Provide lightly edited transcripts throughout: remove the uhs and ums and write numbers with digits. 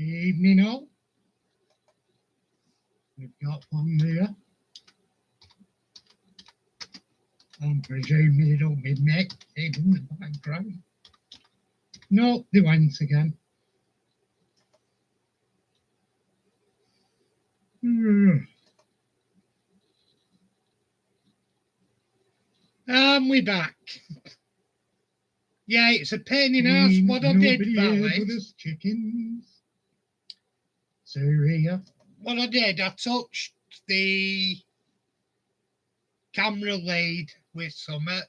Evening all. We've got one there. I'm presuming it'll be Mick in the background. No, they went again. We're back. Yeah, it's a pain in the ass what I did, Valley. Chickens. So here. What I did, I touched the camera lead with something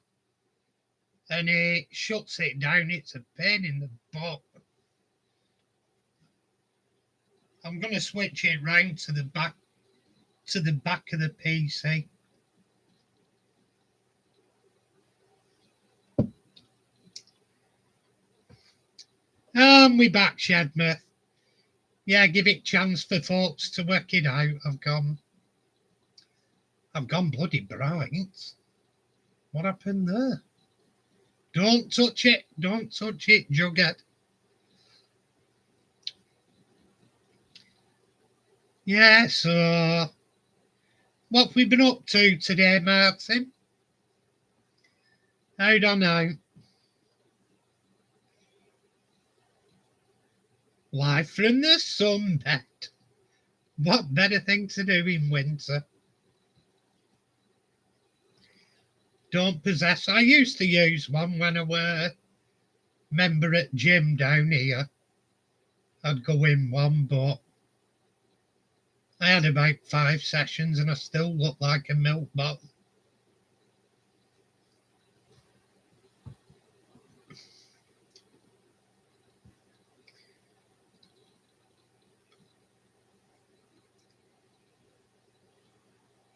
and it shuts it down. It's a pain in the butt. I'm going to switch it round to the back of the PC. We're back, Shedmouth. Yeah, give it a chance for folks to work it out. I've gone bloody bright. What happened there? Don't touch it, Jughead. Yeah, so what have we been up to today, Martin? I don't know. Live from the sunbed. What better thing to do in winter? Don't possess. I used to use one when I were member at gym down here. I'd go in one, but I had about 5 sessions and I still look like a milk bottle.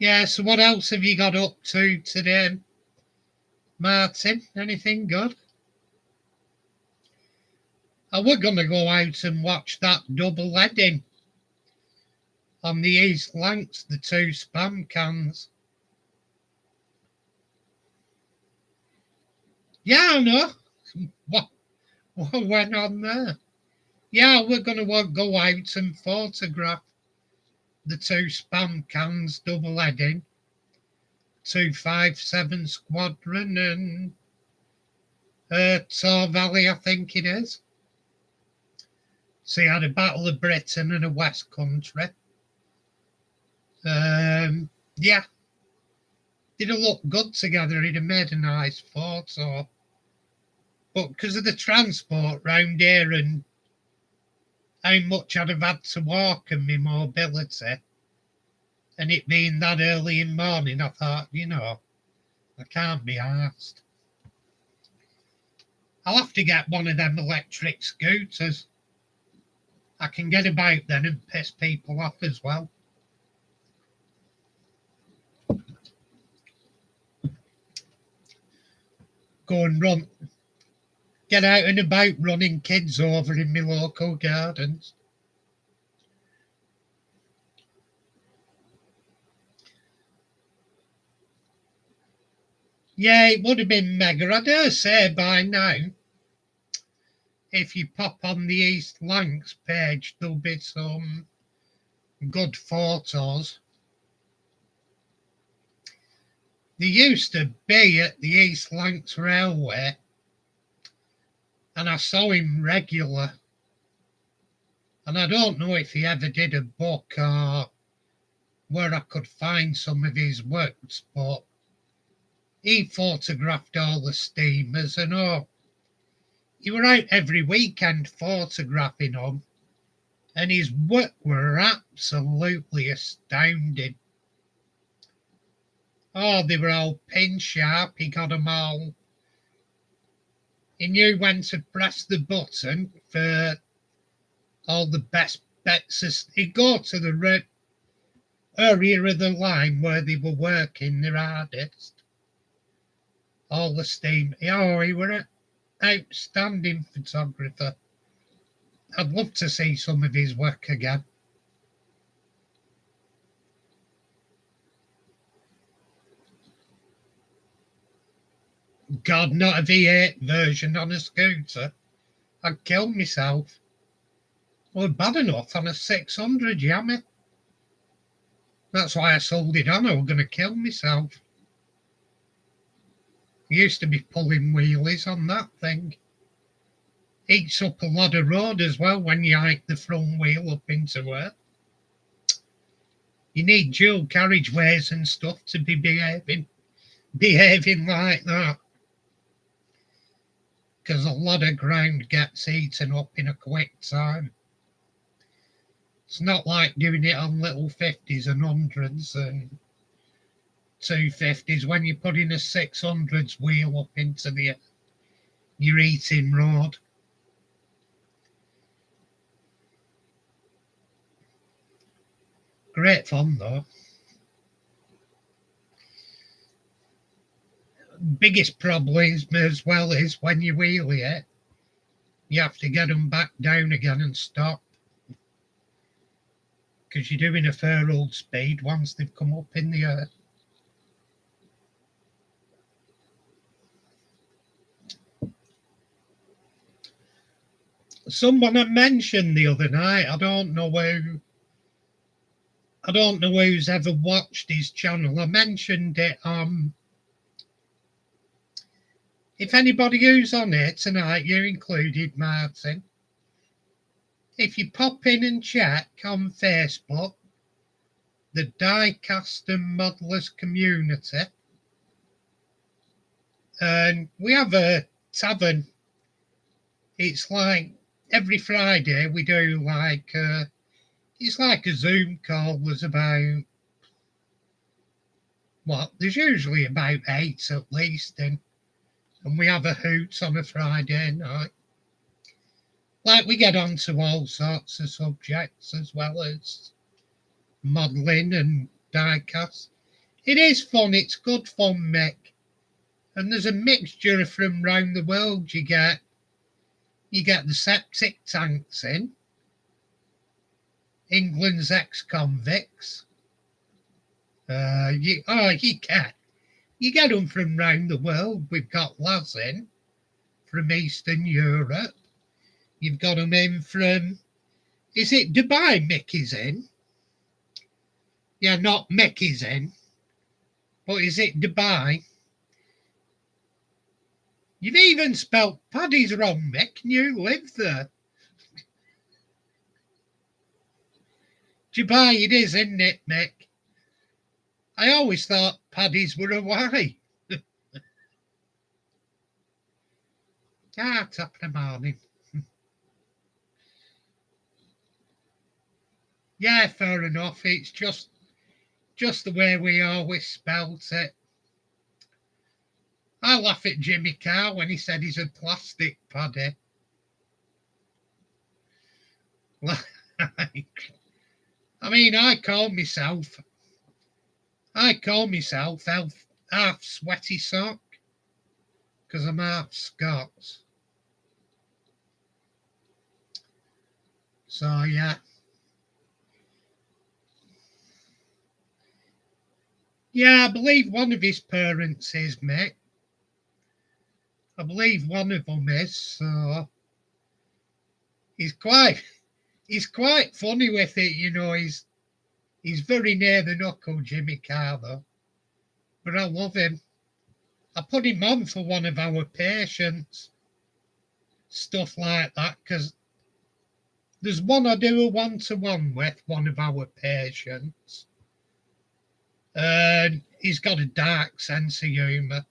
Yeah, so what else have you got up to today, Martin? Anything good? I were going to go out and watch that double heading on the East Lancs, the 2 spam cans. Yeah, I know. What went on there? Yeah, we're going to go out and photograph the 2 spam cans double heading, 257 Squadron and Tor Valley, I think it is. So you had a Battle of Britain and a West Country. Yeah, didn't look good together. He'd have made a nice photo. But because of the transport round here and how much I'd have had to walk and my mobility, and it being that early in the morning, I thought, I can't be arsed. I'll have to get one of them electric scooters. I can get about then and piss people off as well. Go and run. Get out and about running kids over in my local gardens. Yeah, it would have been mega. I dare say by now, if you pop on the East Lancs page, there'll be some good photos. There used to be at the East Lancs Railway, and I saw him regular. And I don't know if he ever did a book or where I could find some of his works, but he photographed all the steamers and he were out every weekend photographing them, and his work were absolutely astounding. Oh, they were all pin sharp. He got them all. He knew when to press the button for all the best bets. He'd go to the area of the line where they were working their hardest. All the steam. Oh, he were an outstanding photographer. I'd love to see some of his work again. God, not a V8 version on a scooter. I'd kill myself. Well, bad enough on a 600 Yamaha. That's why I sold it on. I was going to kill myself. I used to be pulling wheelies on that thing. Eats up a lot of road as well when you hike the front wheel up into it. You need dual carriageways and stuff to be behaving like that. Because a lot of ground gets eaten up in a quick time. It's not like doing it on little 50s and 100s and 250s when you're putting a 600s wheel up into your eating road. Great fun though. Biggest problem as well is when you wheelie it, you have to get them back down again and stop. Because you're doing a fair old speed once they've come up in the air. Someone I mentioned the other night, I don't know who's ever watched his channel. I mentioned it. If anybody who's on here tonight, you're included, Martin. If you pop in and check on Facebook, the Diecast and Modelers Community, and we have a tavern. It's like every Friday we do like it's like a Zoom call. There's about there's usually about 8 at least in, and we have a hoots on a Friday night. Like we get onto all sorts of subjects as well as modelling and diecast. It is fun, it's good fun, Mick. And there's a mixture from round the world. You get the septic tanks in, England's ex-convicts. You get them from round the world. We've got lads in from Eastern Europe. You've got them in from, is it Dubai Mickey's in? Yeah, not Mickey's in, but is it Dubai? You've even spelt Paddy's wrong, Mick, and you live there. Dubai it is, isn't it, Mick? I always thought Paddy's were a Y. Top of the morning. Yeah, fair enough. It's just the way we always spelt it. I laugh at Jimmy Carr when he said he's a plastic Paddy. I mean, I call myself half sweaty sock because I'm half Scots. So yeah. Yeah, I believe one of his parents is, Mick. I believe one of them is, so he's quite funny with it, you know. He's very near the knuckle, Jimmy Carr, though. But I love him. I put him on for one of our patients, stuff like that, because there's one I do a one-to-one with, one of our patients. And he's got a dark sense of humour,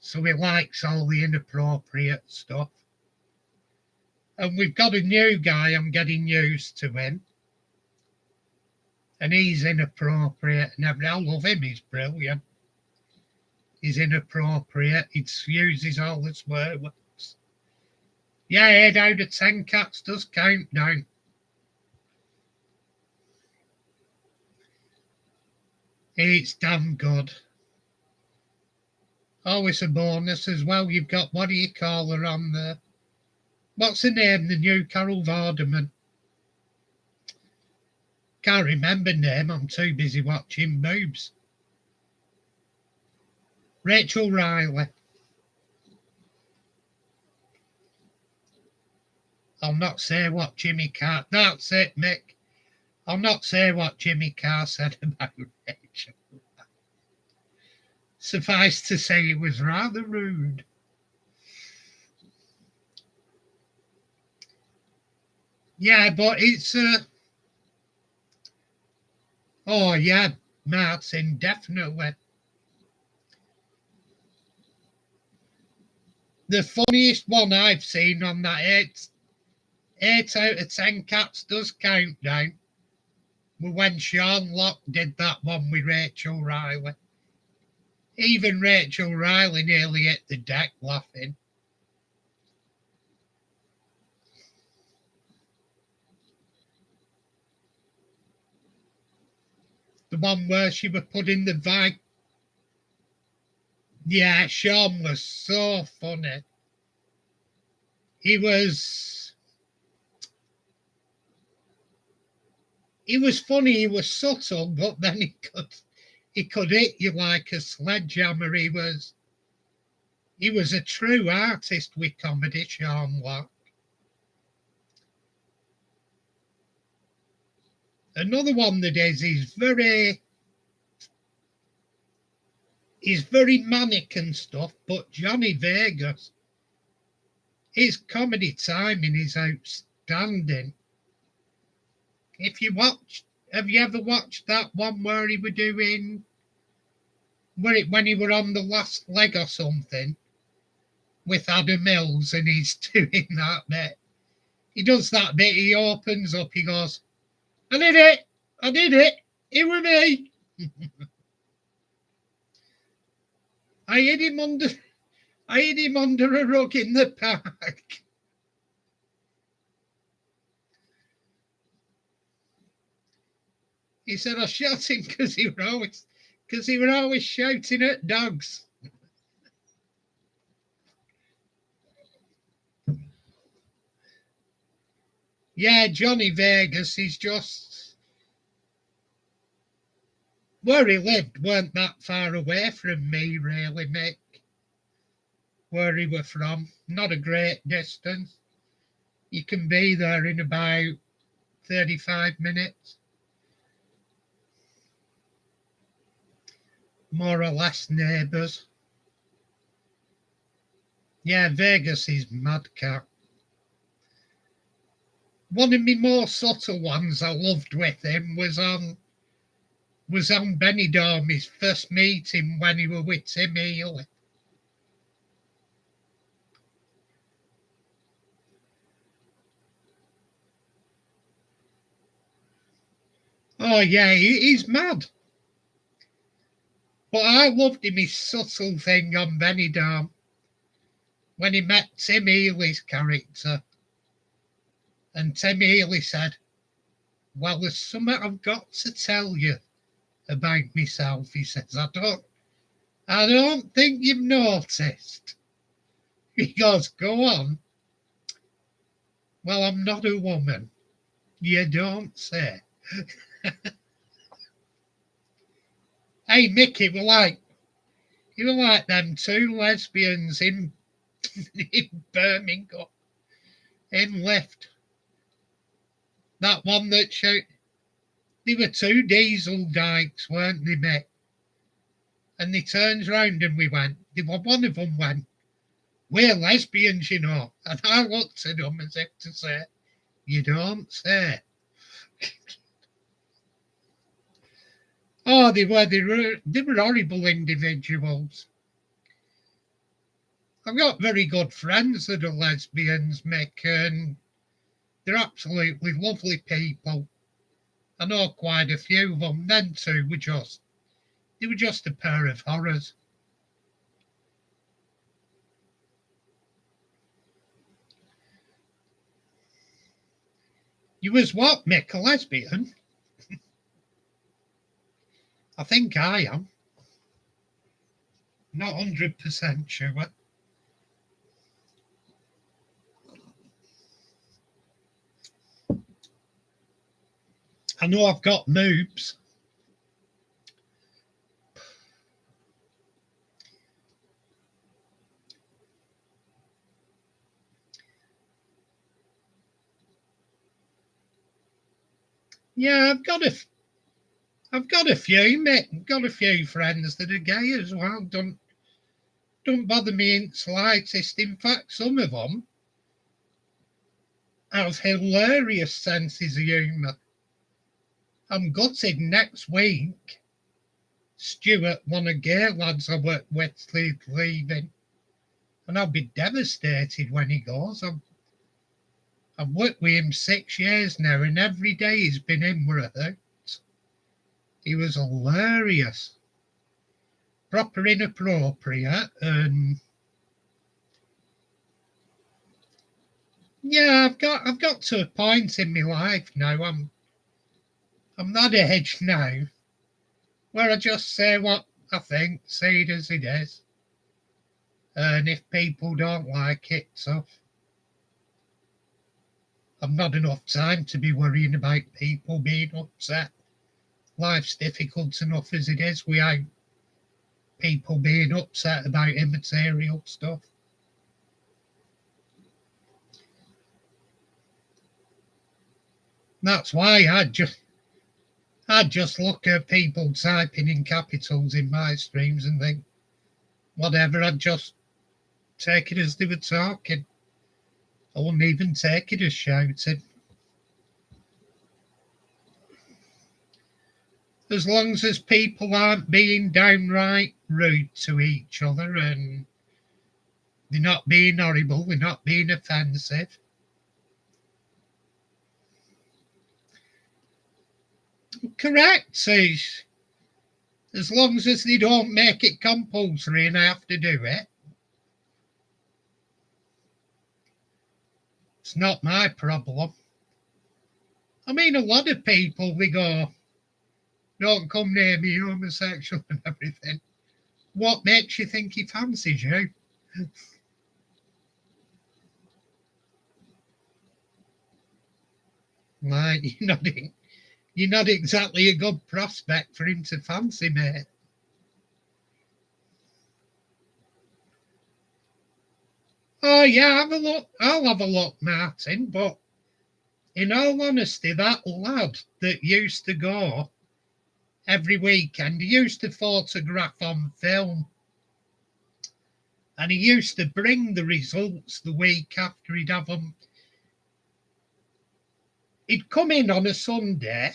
so he likes all the inappropriate stuff. And we've got a new guy, I'm getting used to him. And he's inappropriate and everything. I love him, he's brilliant. He's inappropriate, he uses all the swear words. Yeah, 8 out of 10 cats does count now. It's damn good. Always a bonus as well. You've got, what do you call her on there? What's her name? The new Carol Vorderman. Can't remember name. I'm too busy watching boobs. Rachel Riley. I'll not say what Jimmy Carr. That's it, Mick. I'll not say what Jimmy Carr said about Rachel. Suffice to say, it was rather rude. Yeah, but it's oh yeah, Martin, definitely. The funniest one I've seen on that 8 out of 10 Cats Does Countdown was when Sean Locke did that one with Rachel Riley. Even Rachel Riley nearly hit the deck laughing. The one where she was putting the vibe. Yeah, Sean was so funny. He was funny, he was subtle, but then he could hit you like a sledgehammer. He was a true artist with comedy, Sean Locke. Another one that is, he's very manic and stuff, but Johnny Vegas, his comedy timing is outstanding. Have you ever watched that one where he were doing, when he were on the last leg or something with Adam Mills, and he's doing that bit? He does that bit, he opens up, he goes, I did it, it was me. I hid him under a rug in the park. He said I shot him because he were always shouting at dogs. Yeah, Johnny Vegas is just, where he lived weren't that far away from me, really, Mick. Where he were from, not a great distance. You can be there in about 35 minutes. More or less neighbours. Yeah, Vegas is madcap. One of my more subtle ones I loved with him was on Benidorm, his first meeting when he were with Tim Healy. Oh yeah, he's mad. But I loved him, his subtle thing on Benidorm when he met Tim Healy's character. And Tim Healy said, well, there's something I've got to tell you about myself. He says, I don't think you've noticed. He goes, go on. Well, I'm not a woman. You don't say. Hey, Mickey, you were like them two lesbians in Birmingham in Lift. That one that showed, they were two diesel dykes, weren't they, Mick? And they turned round and one of them went, we're lesbians, you know. And I looked at them as if to say, you don't say. Oh, they were horrible individuals. I've got very good friends that are lesbians, Mick, and they're absolutely lovely people. I know quite a few of them. Them two were just a pair of horrors. You was what, Mick, a lesbian? I think I am. Not 100% sure. I know I've got moobs. Yeah, I've got a few, mate. Got a few friends that are gay as well. Don't bother me in the slightest. In fact, some of them have hilarious senses of humour. I'm gutted next week. Stuart, one of gay lads I work with, leaving, and I'll be devastated when he goes. I've worked with him 6 years now, and every day he's been in with a hoot. He was hilarious, proper inappropriate, and yeah, I've got to a point in my life now. I'm that age now where I just say what I think, say it as it is, and if people don't like it, so I've not enough time to be worrying about people being upset. Life's difficult enough as it is without people being upset about immaterial stuff. That's why I'd just look at people typing in capitals in my streams and think, whatever, I'd just take it as they were talking. I wouldn't even take it as shouting. As long as people aren't being downright rude to each other and they're not being horrible, they're not being offensive. Correct. As long as they don't make it compulsory and I have to do it, it's not my problem. I mean, a lot of people, they go, don't come near me, homosexual and everything. What makes you think he fancies you? Like, you're not exactly a good prospect for him to fancy, mate. Oh, yeah, have a look. I'll have a look, Martin, but in all honesty, that lad that used to go every weekend, he used to photograph on film and he used to bring the results the week after he'd have them. He'd come in on a Sunday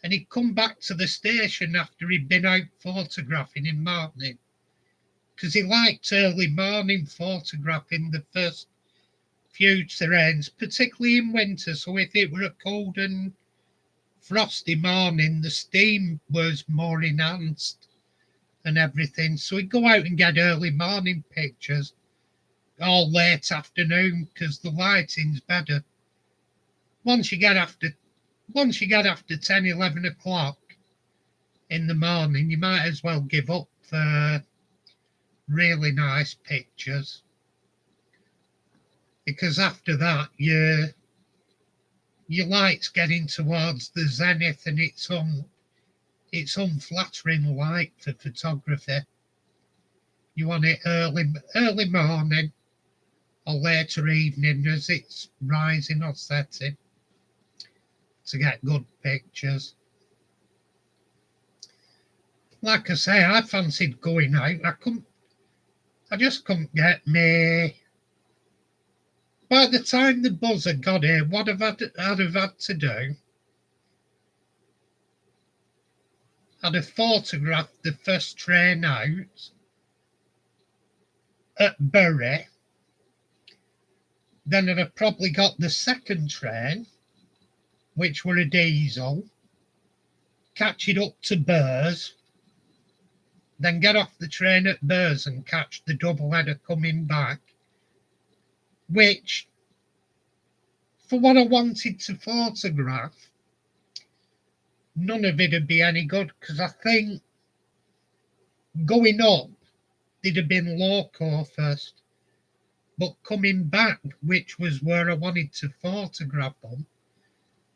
and he'd come back to the station after he'd been out photographing in morning because he liked early morning photographing the first few terrains, particularly in winter. So if it were a cold and frosty morning, the steam was more enhanced and everything. So he'd go out and get early morning pictures, all late afternoon because the lighting's better. Once you get after 10, 11 o'clock in the morning, you might as well give up for really nice pictures. Because after that, your light's getting towards the zenith and it's unflattering light for photography. You want it early morning or later evening as it's rising or setting to get good pictures. Like I say, I fancied going out. I just couldn't get me. By the time the buzzer got here, what I'd have had to do, I'd have photographed the first train out at Bury. Then I'd have probably got the second train, which were a diesel, catch it up to Burrs, then get off the train at Burrs and catch the double header coming back, which, for what I wanted to photograph, none of it would be any good because I think going up, they'd have been loco first, but coming back, which was where I wanted to photograph them,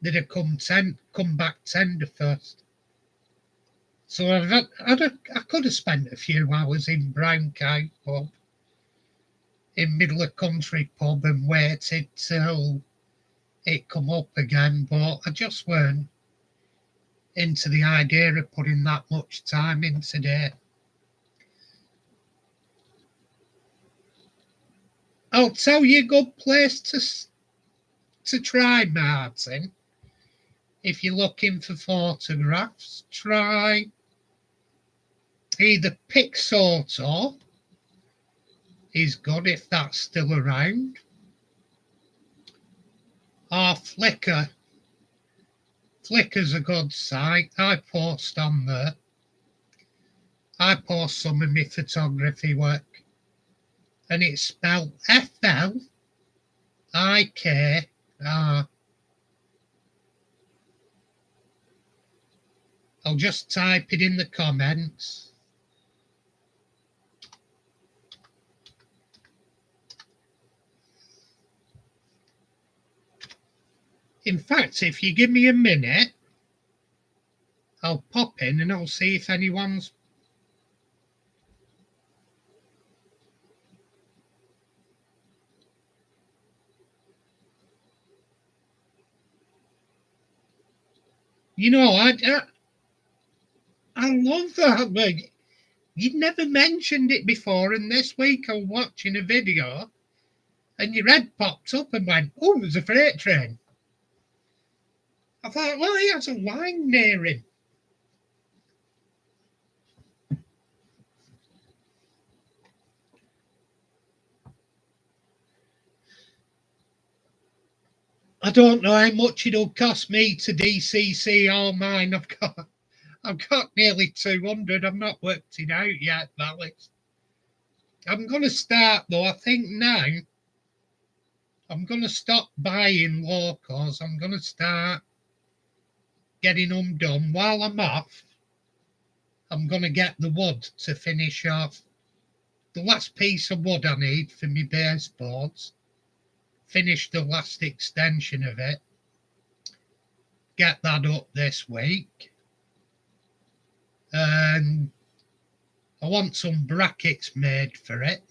they'd have come back tender first. So I could have spent a few hours in Brown Cow pub, in middle of country pub, and waited till it come up again, but I just weren't into the idea of putting that much time into it. I'll tell you a good place to try, Martin. If you're looking for photographs, try either Pixoto is good if that's still around, or Flickr. Flickr's a good site. I post on there. I post some of my photography work, and it's spelled FLIKR. I'll just type it in the comments. In fact, if you give me a minute, I'll pop in and I'll see if anyone's... You know, I love that, but you'd never mentioned it before, and this week I was watching a video and your head popped up and went, oh, there's a freight train. I thought, well, he has a line near him. I don't know how much it'll cost me to DCC all mine. I've got nearly 200. I've not worked it out yet, Alex. I'm going to start, though, I think now. I'm going to stop buying locals. I'm going to start getting them done. While I'm off, I'm going to get the wood to finish off. The last piece of wood I need for my baseboards. Finish the last extension of it. Get that up this week. And I want some brackets made for it.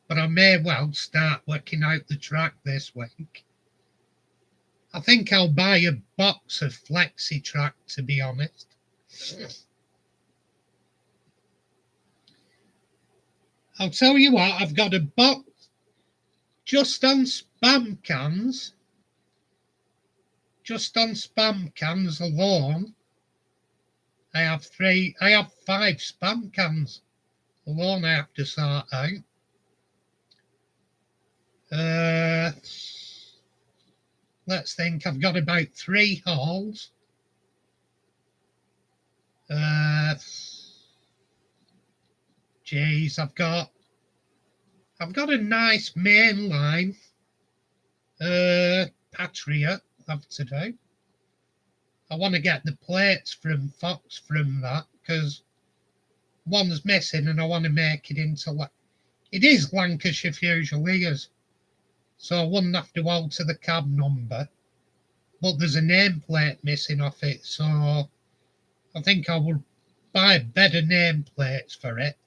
But I may well start working out the track this week. I think I'll buy a box of Flexi track, to be honest. I'll tell you what, I've got a box just on spam cans. Just on spam cans alone. I have 5 spam cans alone I have to sort out. Let's think, I've got about 3 hauls. Geez, I've got a nice mainline Patriot have to do. I want to get the plates from Fox from that because one's missing and I want to make it into... It is Lancashire Fusiliers, so I wouldn't have to alter the cab number. But there's a nameplate missing off it, so I think I will buy better nameplates for it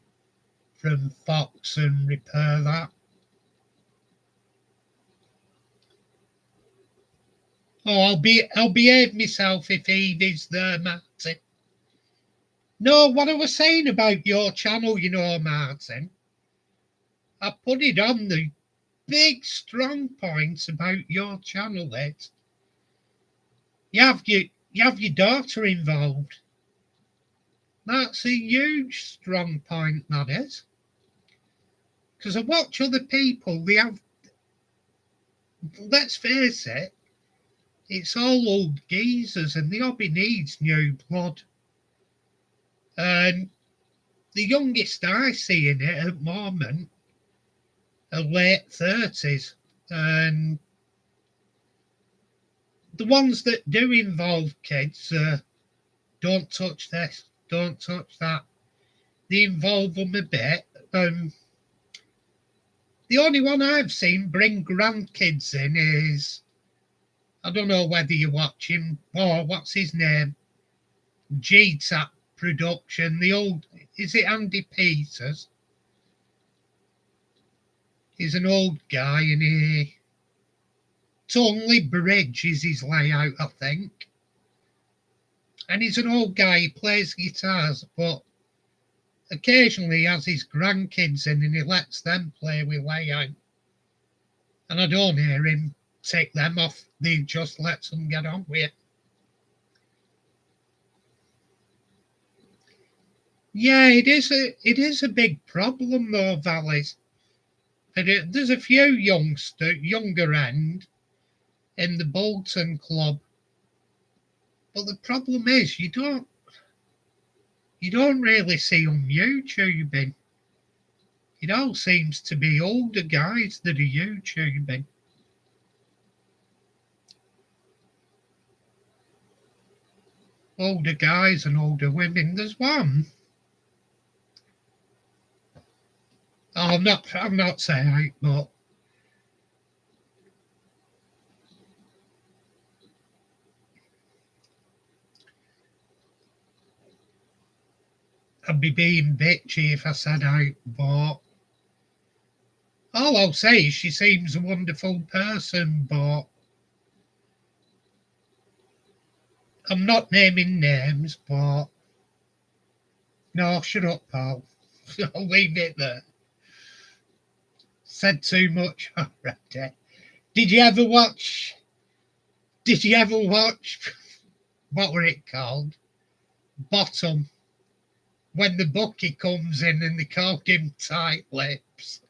from Fox and repair that. Oh, I'll behave myself if Evie's there, Martin. No, what I was saying about your channel, you know, Martin, I put it on the big strong points about your channel. It you have your daughter involved. That's a huge strong point, that is. Because I watch other people, they have, let's face it, it's all old geezers and the hobby needs new blood. And the youngest I see in it at the moment are late 30s. And the ones that do involve kids, don't touch this, don't touch that. They involve them a bit. The only one I've seen bring grandkids in is, I don't know whether you watch him, or what's his name? G-Tap Production, the old, is it Andy Peters? He's an old guy and he Tonley Bridge is his layout, I think. And he's an old guy, he plays guitars, but occasionally he has his grandkids in and he lets them play with layout. And I don't hear him take them off, he just lets them get on with it. Yeah, it is a big problem though, Valleys. There's a few younger end in the Bolton Club, but the problem is you don't really see them YouTubing. It all seems to be older guys that are YouTubing. Older guys and older women. There's one. I'm not saying, but I'd be being bitchy if I said out, but all I'll say is she seems a wonderful person, but I'm not naming names, but no, shut up, pal. I'll leave it there. Said too much already. Did you ever watch what were it called? Bottom. When the bookie comes in and they called him Tight Lips.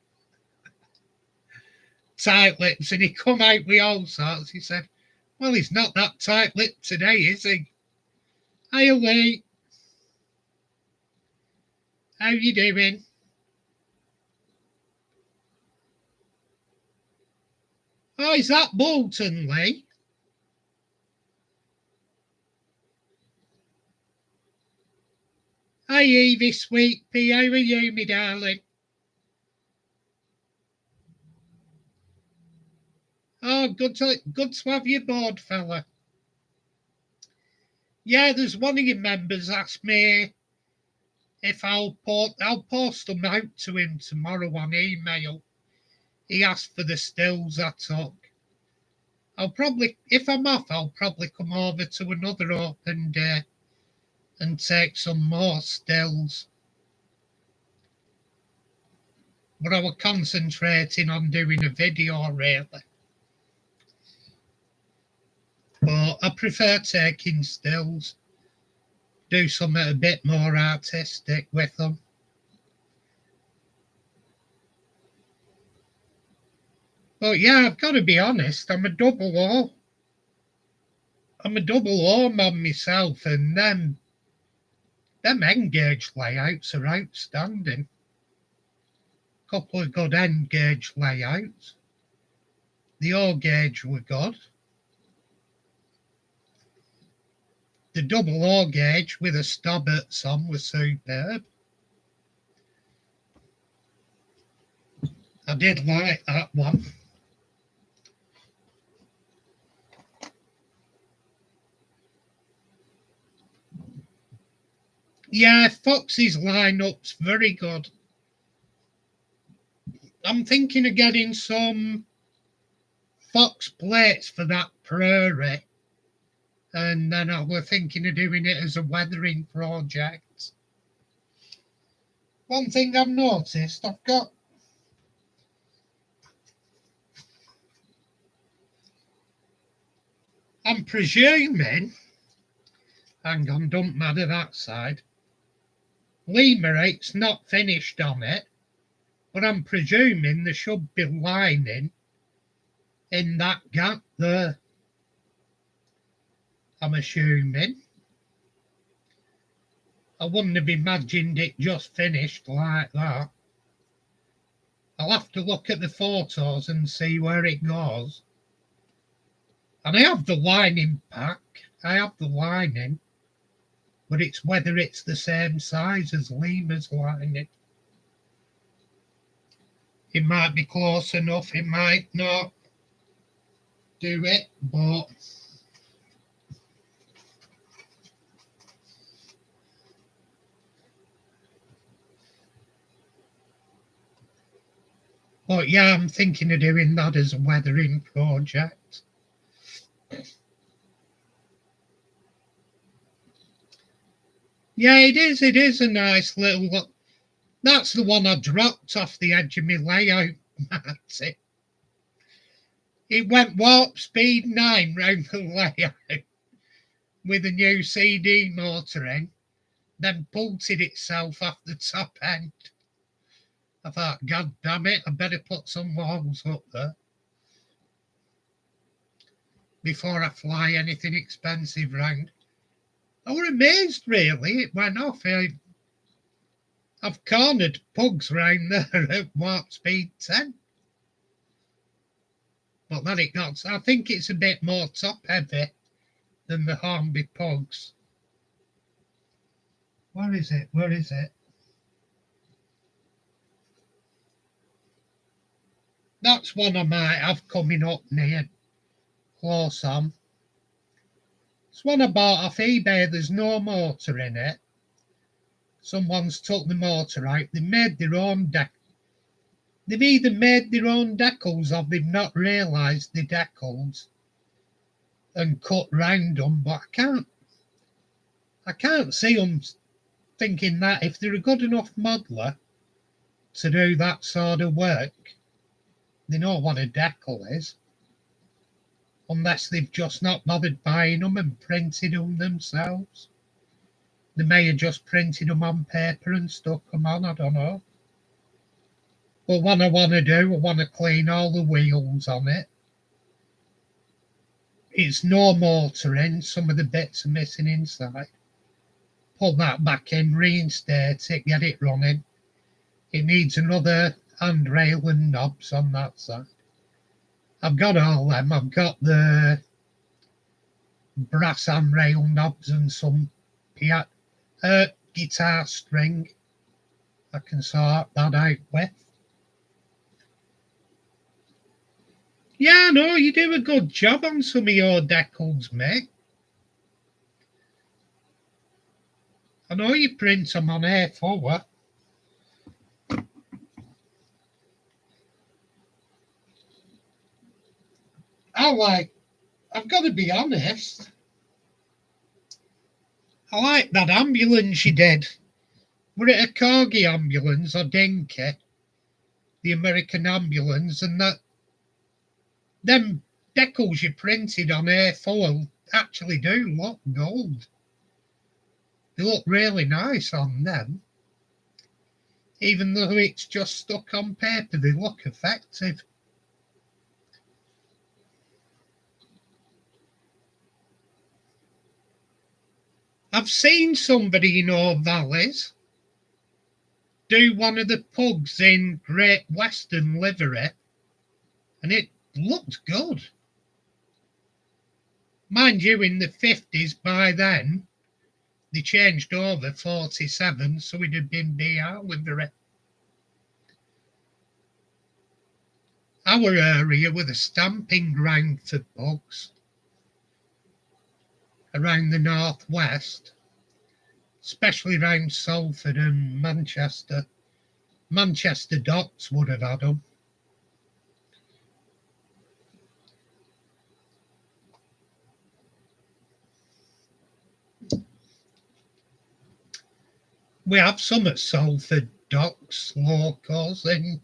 Tight Lips, and he come out with all sorts. He said, well, he's not that tight-lipped today, is he? Hi, Lee. How you doing? Oh, is that Bolton, Lee? Hi, Evie, sweet pea. How are you, me darling? Oh, good to have you aboard, fella. Yeah, there's one of your members asked me if I'll post them out to him tomorrow on email. He asked for the stills I took. If I'm off, I'll probably come over to another open day and take some more stills. But I was concentrating on doing a video, really. But I prefer taking stills. Do something a bit more artistic with them. But yeah, I've got to be honest, I'm a double O man myself, and them N-gauge layouts are outstanding. Couple of good N-gauge layouts. The O-gauge were good. The double O-gauge with a Stobart on was superb. I did like that one. Yeah, Foxy's lineup's very good. I'm thinking of getting some Fox plates for that prairie. And then I was thinking of doing it as a weathering project. One thing I've noticed, I'm presuming, hang on, don't matter that side. Limerate's not finished on it, but I'm presuming there should be lining in that gap there. I'm assuming. I wouldn't have imagined it just finished like that. I'll have to look at the photos and see where it goes. And I have the lining pack. I have the lining. But it's whether it's the same size as Lima's lining. It might be close enough, it might not do it, but yeah, I'm thinking of doing that as a weathering project. Yeah, it is. It is a nice little look. That's the one I dropped off the edge of my layout, Marty. It went warp speed 9 round the layout with a new CD motor in, then bolted itself off the top end. I thought, God damn it, I better put some walls up there before I fly anything expensive round. I was amazed, really. It went off. I've cornered pugs round there at warp speed 10. But then it got, I think it's a bit more top heavy than the Hornby pugs. Where is it? Where is it? That's one I might have coming up near close on. It's one I bought off eBay. There's no motor in it. Someone's took the motor out. They made their own deck. They've either made their own decals or they've not realised the decals and cut round them. But I can't see them thinking that if they're a good enough modeler to do that sort of work, they know what a decal is. Unless they've just not bothered buying them and printed them themselves. They may have just printed them on paper and stuck them on, I don't know. But what I want to do, I want to clean all the wheels on it. It's no motor in, some of the bits are missing inside. Put that back in, reinstate it, get it running. It needs another handrail and knobs on that side. I've got all them. I've got the brass handrail knobs and some guitar string I can sort that out with. Yeah, no, you do a good job on some of your decals, mate. I know you print them on A4. I've got to be honest, I like that ambulance you did. Were it a Corgi ambulance or Dinky, the American ambulance, and that them decals you printed on A4 actually do look gold. They look really nice on them. Even though it's just stuck on paper, they look effective. I've seen somebody in Ore Valleys do one of the pugs in Great Western livery, and it looked good. Mind you, in the 50s, by then, they changed over 47, so it had been BR livery. Our area with a stamping ground for pugs around the northwest, especially around Salford and Manchester. Manchester Docks would have had them. We have some at Salford Docks, locals in,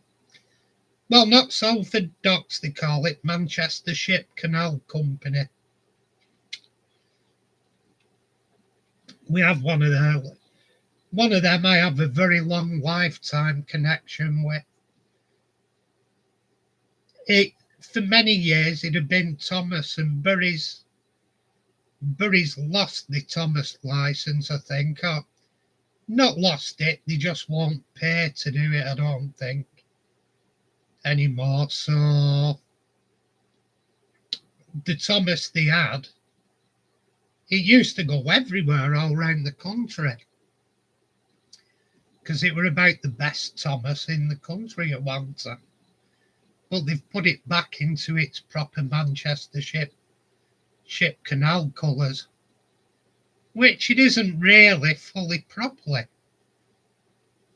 well, not Salford Docks, they call it Manchester Ship Canal Company. We have one of them. One of them I have a very long lifetime connection with. For many years, it had been Thomas and Bury's lost the Thomas license, I think. Or not lost it, they just won't pay to do it, I don't think, anymore. So the Thomas they had, it used to go everywhere all around the country because it were about the best Thomas in the country at one time. But they've put it back into its proper Manchester ship canal colours, which it isn't really fully properly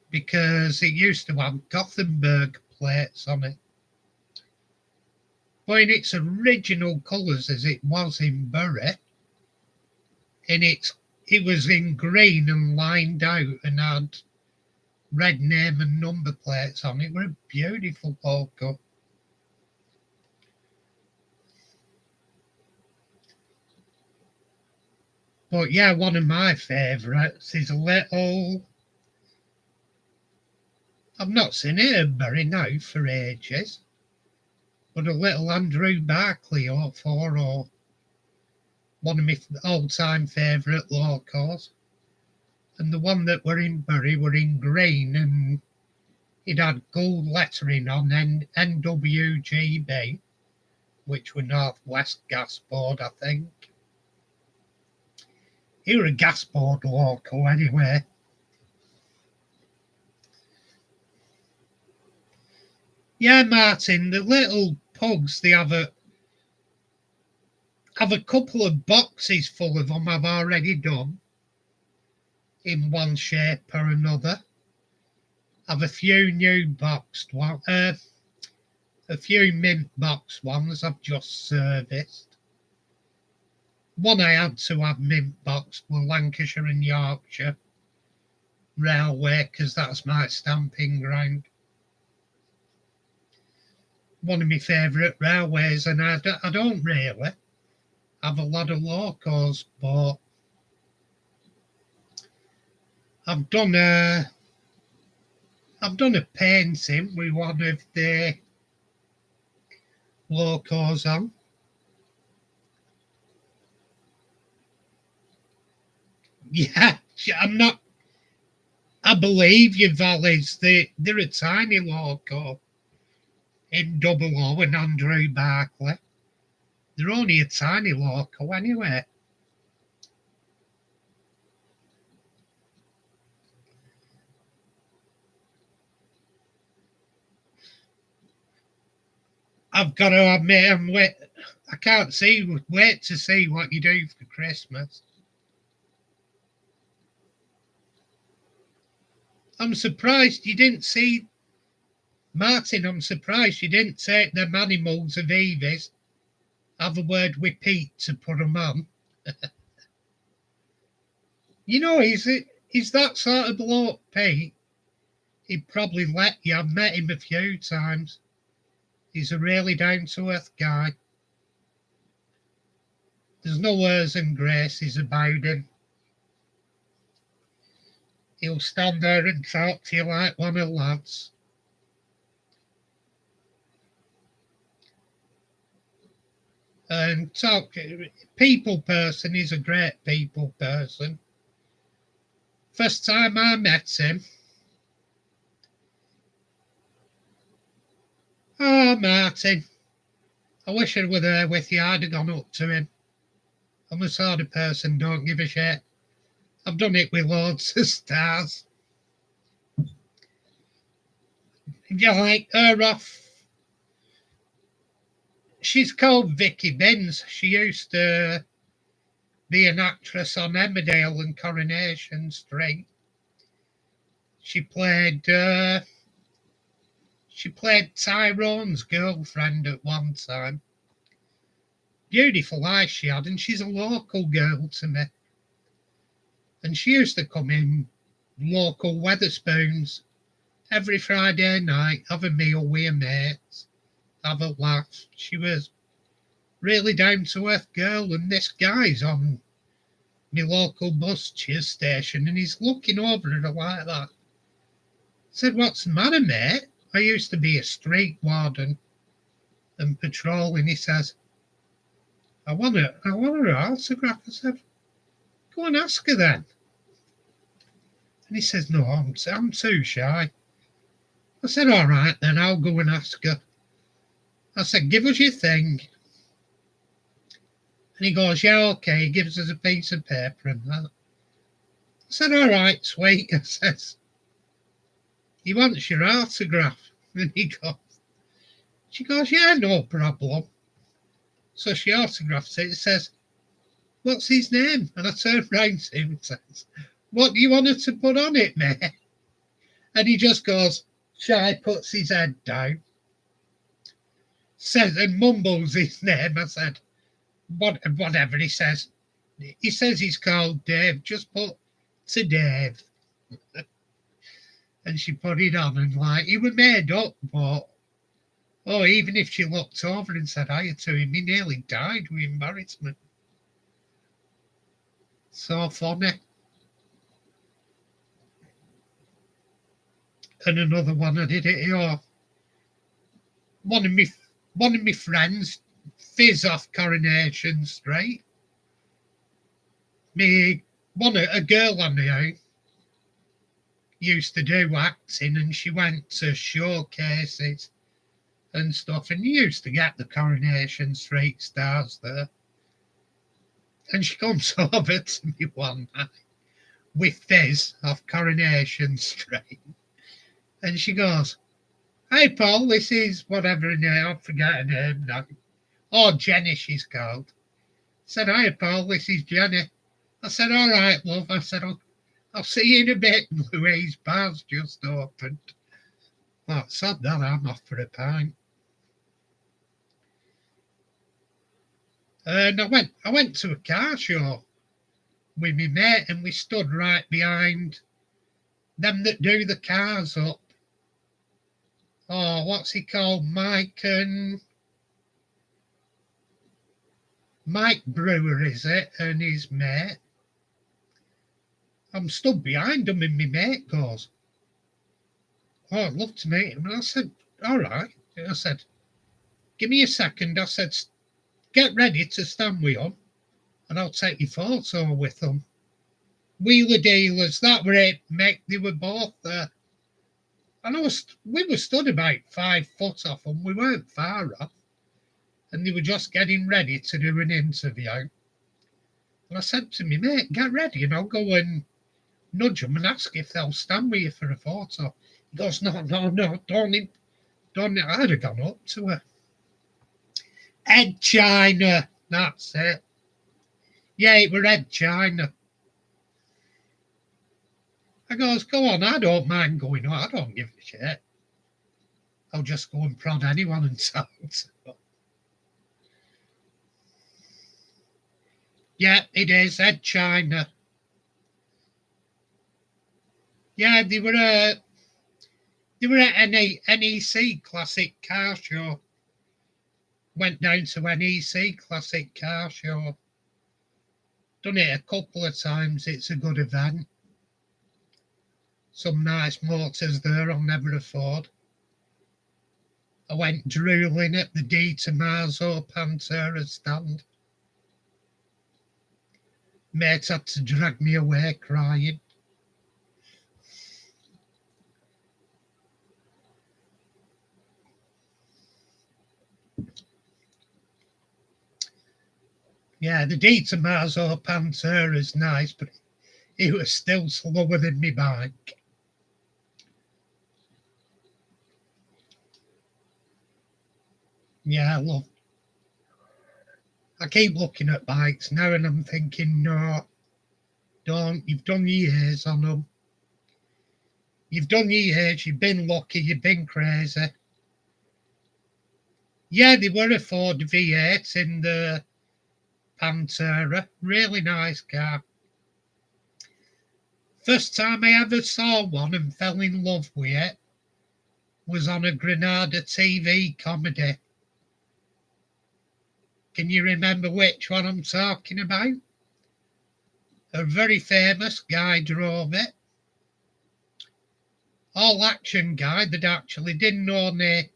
because it used to have Gothenburg plates on it. But in its original colours as it was in Bury, in its it was in green and lined out and had red name and number plates on it. It was a beautiful loco. But yeah, one of my favourites is a little. I've not seen Edenbury now for ages, but a little Andrew Barclay 04, one of my all-time favourite locos. And the one that were in Bury were in green and it had gold lettering on NWGB, which were North West Gas Board, I think. He were a gas board loco anyway. Yeah, Martin, the little pugs, they have a couple of boxes full of them I've already done in one shape or another. I've a few new boxed ones, a few mint box ones I've just serviced. One I had to have mint boxed were Lancashire and Yorkshire Railway, because that's my stamping ground. One of my favourite railways, and I don't really have a lot of locos, but I've done a painting with one of the locos on. Yeah, I believe you, Valleys. They're a tiny loco in Double O and Andrew Barclay. They're only a tiny loco anyway. I've got to admit, I can't wait to see what you do for Christmas. I'm surprised you didn't see, Martin, I'm surprised you didn't take them animals of Evie's, have a word with Pete to put them on. You know, he's that sort of bloke, Pete. He'd probably let you. I've met him a few times. He's a really down-to-earth guy. There's no airs and graces about him. He'll stand there and talk to you like one of the lads. And people person, he's a great people person. First time I met him, oh, Martin, I wish I were there with you. I'd have gone up to him. I'm the sort of person don't give a shit. I've done it with loads of stars. You like her off? She's called Vicky Binns. She used to be an actress on Emmerdale and Coronation Street. She played Tyrone's girlfriend at one time. Beautiful eyes she had, and she's a local girl to me. And she used to come in local Wetherspoons every Friday night, have a meal with her mates, have a laugh. She was really down-to-earth girl, and this guy's on my local bus cheer station, and he's looking over at her like that. I said, "What's the matter, mate? I used to be a street warden and patrolling." He says, I want her autograph. I said, "Go and ask her then." And he says, "No, I'm too shy." I said, "All right, then I'll go and ask her." I said, "Give us your thing." And he goes, "Yeah, okay." He gives us a piece of paper and that. I said, "All right, sweet." I says, "He wants your autograph." And she goes, "Yeah, no problem." So she autographs it. It says, "What's his name?" And I turn round to him and says, "What do you want her to put on it, mate?" And he just goes, shy, puts his head down, says and mumbles his name. I said, whatever. He says, He says he's called Dave. Just put to Dave. And she put it on and like, he was made up, but oh, even if she looked over and said hi to him, he nearly died with embarrassment. So funny. And another one I did it here. One of my friends, Fizz off Coronation Street. A girl I knew used to do acting, and she went to showcases and stuff, and you used to get the Coronation Street stars there. And she comes over to me one night with Fizz off Coronation Street, and she goes, "Hey Paul, this is whatever her name, I forget her name now. Oh, Jenny, she's called." I said, "Hi Paul, this is Jenny." I said, "All right, love." I said, I'll see you in a bit. Louise bar's just opened. Well, sod that, I'm off for a pint. And I went to a car show with my mate, and we stood right behind them that do the cars up. Oh, what's he called? Mike Brewer, is it? And his mate. I'm stood behind them, and my mate goes, "Oh, I'd love to meet him." And I said, "All right." I said, "Give me a second." I said, "Get ready to stand with them, and I'll take your photo with them." Wheeler dealers, that were it, mate. They were both there. And we were stood about 5 foot off them. We weren't far off. And they were just getting ready to do an interview. And I said to me, "Mate, get ready, and I'll go and nudge them and ask if they'll stand with you for a photo." He goes, "No, don't." I'd have gone up to her. Ed China, that's it. Yeah, it were Ed China. I goes, "Go on, I don't mind going on. I don't give a shit. I'll just go and prod anyone and talk to them." Yeah, it is Ed China. Yeah, they were at NEC Classic Car Show. Went down to NEC Classic Car Show. Done it a couple of times. It's a good event. Some nice motors there I'll never afford. I went drooling at the De Tomaso Pantera stand. Mate had to drag me away crying. Yeah, the De Tomaso Pantera is nice, but it was still slower than my bike. Yeah, look. I keep looking at bikes now and I'm thinking, no, don't. You've done your years on them. You've done your years. You've been lucky. You've been crazy. Yeah, they were a Ford V8 in the Pantera. Really nice car. First time I ever saw one and fell in love with it was on a Granada TV comedy. Can you remember which one I'm talking about? A very famous guy drove it. All action guy that actually didn't only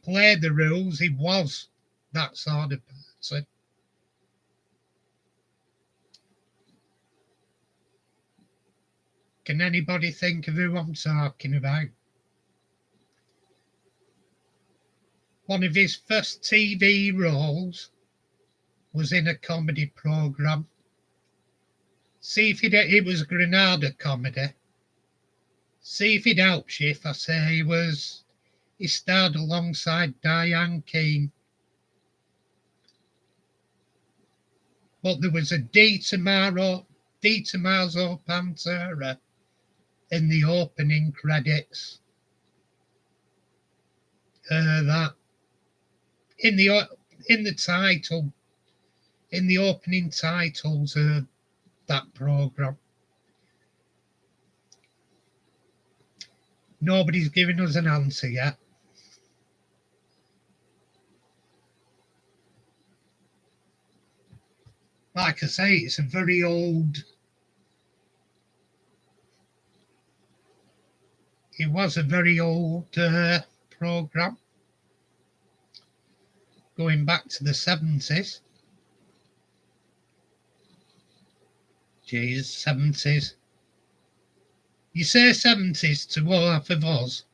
play the rules, he was that sort of person. Can anybody think of who I'm talking about? One of his first TV roles was in a comedy programme. See if it was Granada comedy. See if it helps you if I say he starred alongside Diane Keane. But there was a De Tomaso Pantera in the opening credits. That in the title, in the opening titles of that programme. Nobody's given us an answer yet. Like I say, it's a very old... It was a very old programme, going back to the 70s. Geez, 70s. You say 70s to half of us,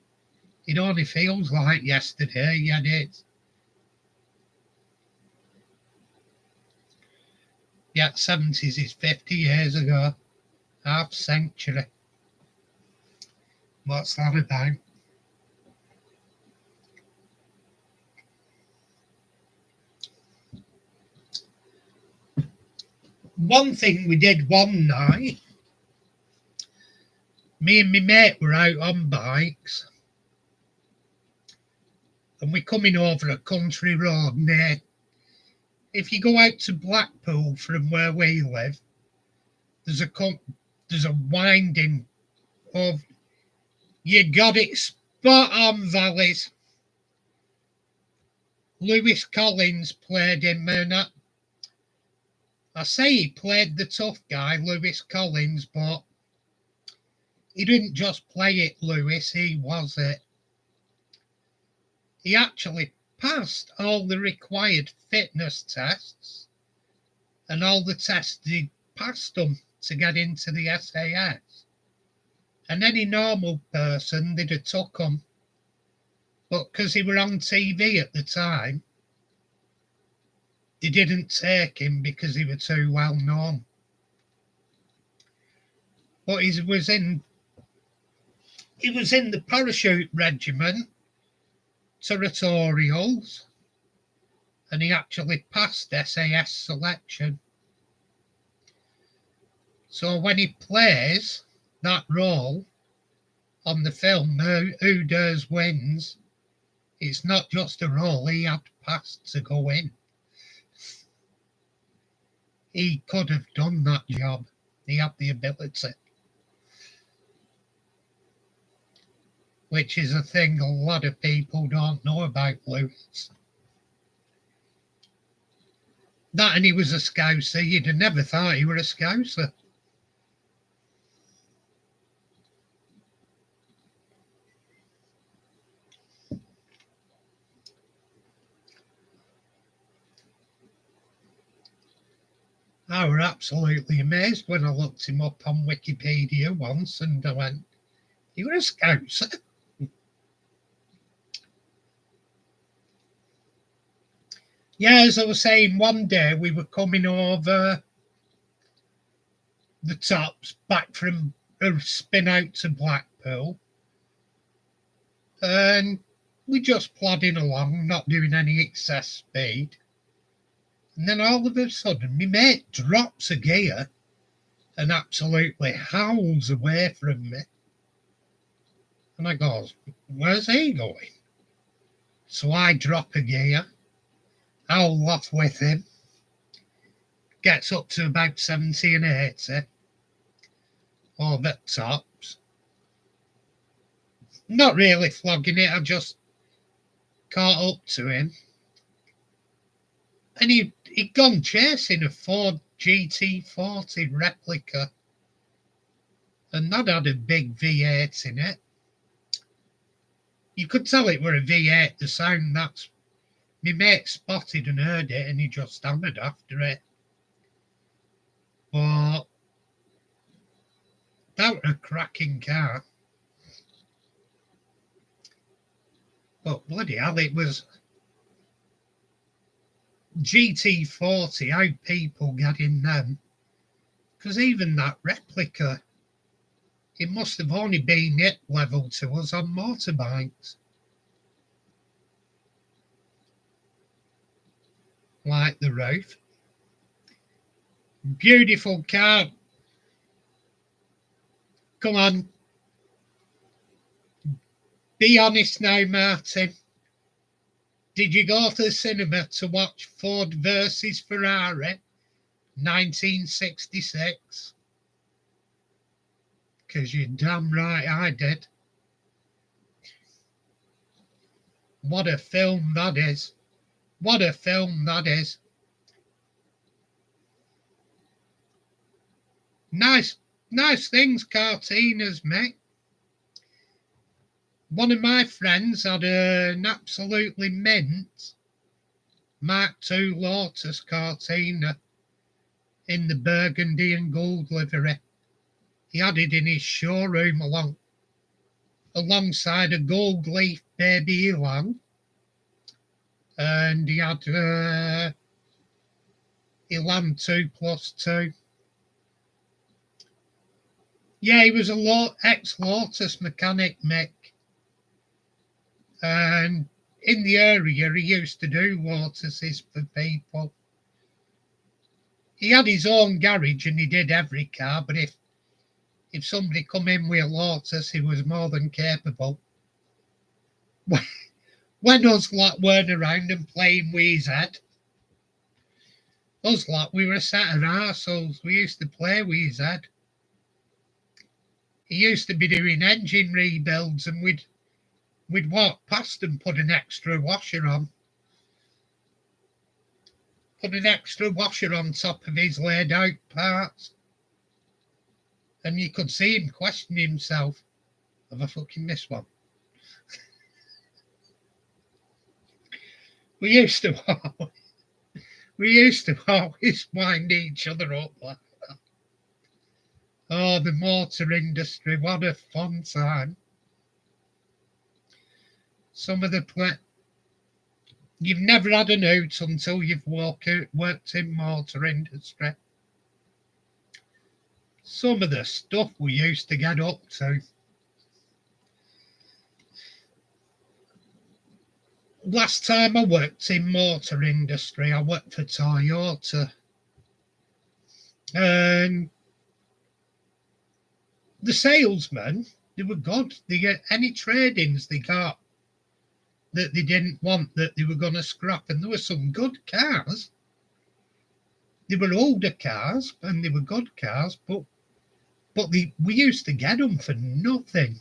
it only feels like yesterday, yet it's... Yet 70s is 50 years ago, half century. What's that about? One thing we did one night, me and my mate were out on bikes, and we're coming over a country road near... If you go out to Blackpool from where we live, there's a winding of... You got it spot on, Valleys. Lewis Collins played him, and I say he played the tough guy, Lewis Collins, but he didn't just play it, Lewis, he was it. He actually passed all the required fitness tests, and all the tests he passed them to get into the SAS. And any normal person, they'd have took him. But because he were on TV at the time, they didn't take him because he was too well known. But he was in the parachute regiment, Territorials, and he actually passed SAS selection. So when he plays that role on the film Who Dares Wins, it's not just a role, he had passed to go in. He could have done that job. He had the ability. Which is a thing a lot of people don't know about Lewis. That, and he was a Scouser. You'd have never thought he were a Scouser. I were absolutely amazed when I looked him up on Wikipedia once, and I went, "You were a Scouser?" Yeah, as I was saying, one day we were coming over the tops back from a spin out to Blackpool, and we just plodding along, not doing any excess speed. And then all of a sudden, my mate drops a gear and absolutely howls away from me. And I goes, "Where's he going?" So I drop a gear, howl off with him, gets up to about 70 and 80, over tops. Not really flogging it, I just caught up to him. And he'd gone chasing a Ford GT40 replica, and that had a big V8 in it. You could tell it were a V8, the sound. That's... My mate spotted and heard it, and he just hammered after it. But that were a cracking car. But bloody hell, it was GT40, how people get in them. Because even that replica, it must have only been hip level to us on motorbikes. Like the roof. Beautiful car. Come on. Be honest now, Martin. Did you go to the cinema to watch Ford versus Ferrari? 1966. Because you're damn right I did. What a film that is. What a film that is. Nice things cartooners make. One of my friends had an absolutely mint Mark II Lotus cartooner in the burgundy and gold livery. He had it in his showroom alongside a gold leaf baby elan. And he had Elan 2+2. Yeah, he was a ex-Lotus mechanic, Mick. And in the area, he used to do Lotuses for people. He had his own garage and he did every car, but if somebody come in with a Lotus, he was more than capable. When us lot weren't around and playing with his head, us lot, we were a set of arseholes. We used to play with his head. He used to be doing engine rebuilds and we'd walk past and put an extra washer on. Put an extra washer on top of his laid out parts. And you could see him question himself, have I fucking missed one? We used to always wind each other up like that. Oh, the motor industry, what a fun time. Some of the you've never had an out until you've worked in motor industry. Some of the stuff we used to get up to. Last time I worked in motor industry, I worked for Toyota. And the salesmen, they were good. They get any trade-ins they got that they didn't want, that they were going to scrap. And there were some good cars. They were older cars and they were good cars, but we used to get them for nothing.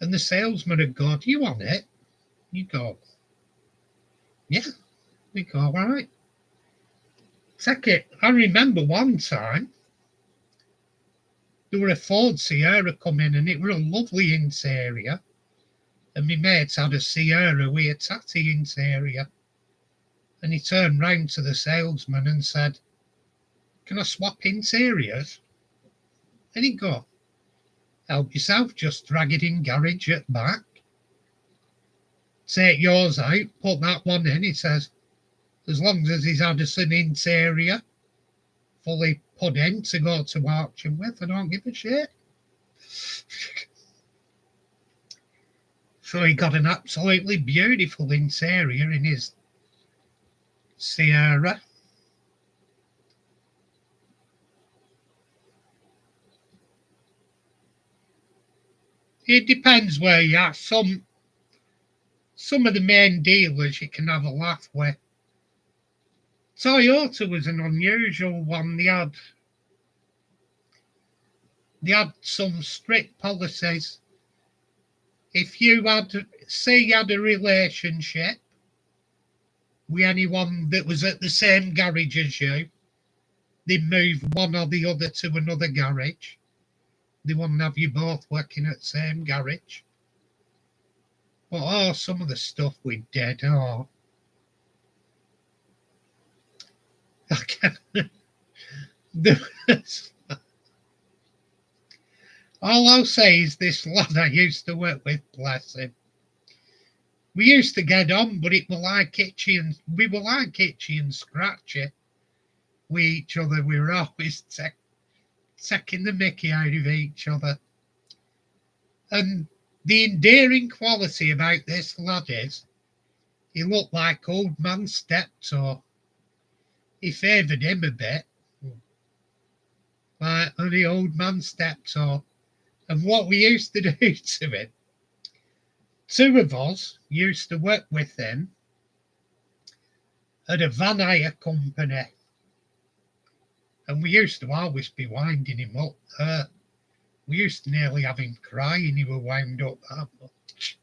And the salesman would go, do you want it? You go, yeah. We go, all right. Take it. I remember one time, there were a Ford Sierra come in and it were a lovely interior. And my mate had a Sierra with a tatty interior. And he turned round to the salesman and said, can I swap interiors? And he'd go, help yourself, just drag it in garage at back. Take yours out, put that one in. He says, as long as he's had an interior fully put in to go to auction with, I don't give a shit. So he got an absolutely beautiful interior in his Sierra. It depends where you are. Some of the main dealers you can have a laugh with. Toyota was an unusual one. They had some strict policies. If you had, say you had a relationship with anyone that was at the same garage as you, they'd move one or the other to another garage. They wouldn't have you both working at the same garage. But some of the stuff we did, I can't. All I'll say is this lad I used to work with, bless him. We used to get on, but we were like itchy and scratchy with each other. We were always taking the mickey out of each other. And the endearing quality about this lad is he looked like old man Steptoe. He favoured him a bit. Like only old man Steptoe. And what we used to do to him, two of us used to work with him at a van hire company. And we used to always be winding him up there. We used to nearly have him crying, he were wound up that much.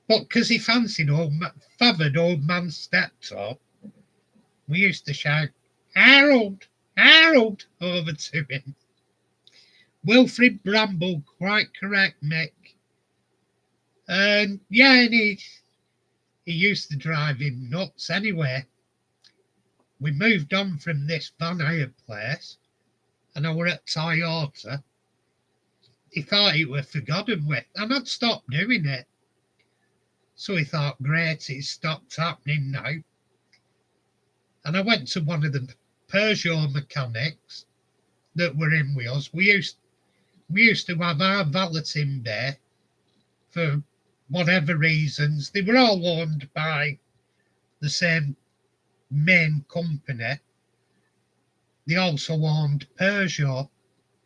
But because he fancied fathered old man Steptoe, we used to shout, Harold, Harold, over to him. Wilfred Bramble, quite correct, Mick. And yeah, and he used to drive him nuts anyway. We moved on from this Van Eyre place, and I were at Toyota. He thought it were forgotten with, and I'd stopped doing it. So he thought, great, it's stopped happening now. And I went to one of the Peugeot mechanics that were in with us. We used to have our valeting bay for whatever reasons. They were all owned by the same main company. They also owned Peugeot.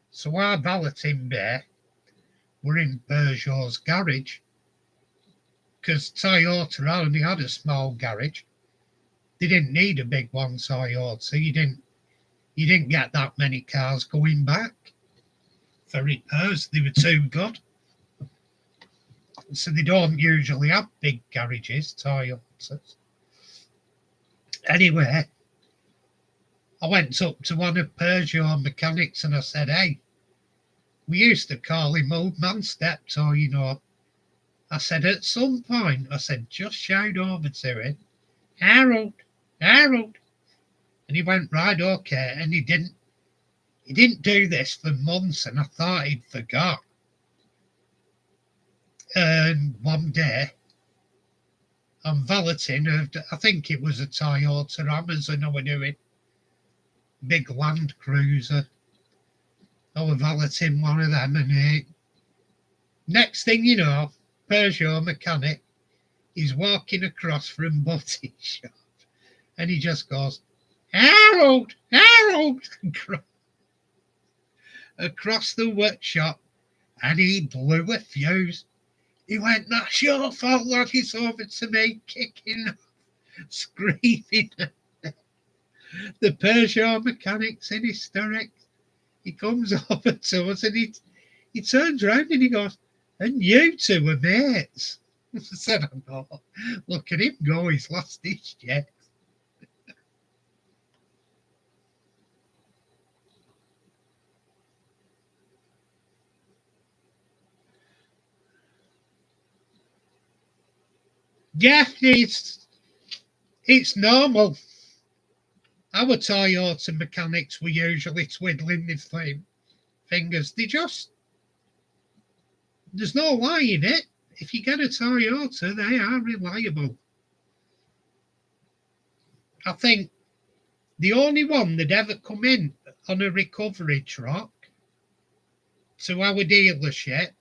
So our valeting bay were in Peugeot's garage. Because Toyota only had a small garage. They didn't need a big one, Toyota. You didn't get that many cars going back for repairs. They were too good. So they don't usually have big garages, Toyotas. Anyway, I went up to one of Peugeot mechanics and I said, hey, we used to call him Old Man Steptoe, you know. I said, at some point, I said, just shout over to him, Harold, Harold. And he went, right, okay. And he didn't do this for months, and I thought he'd forgot. And one day, I'm valeting, I think it was a Toyota Amazon I were doing, big Land Cruiser. I was valeting one of them, and next thing you know, Peugeot mechanic, he's walking across from body shop, and he just goes, Harold, Harold, across the workshop, and he blew a fuse. He went, that's your fault, lad. He's over to me, kicking off, screaming. The Peugeot mechanic's in hysterics. He comes over to us and he turns around and he goes, and you two are mates. I said, I know. Look at him go, he's lost his jet. Yeah, it's normal. Our Toyota mechanics were usually twiddling their fingers. There's no lie in it. If you get a Toyota, they are reliable. I think the only one that ever come in on a recovery truck to our dealership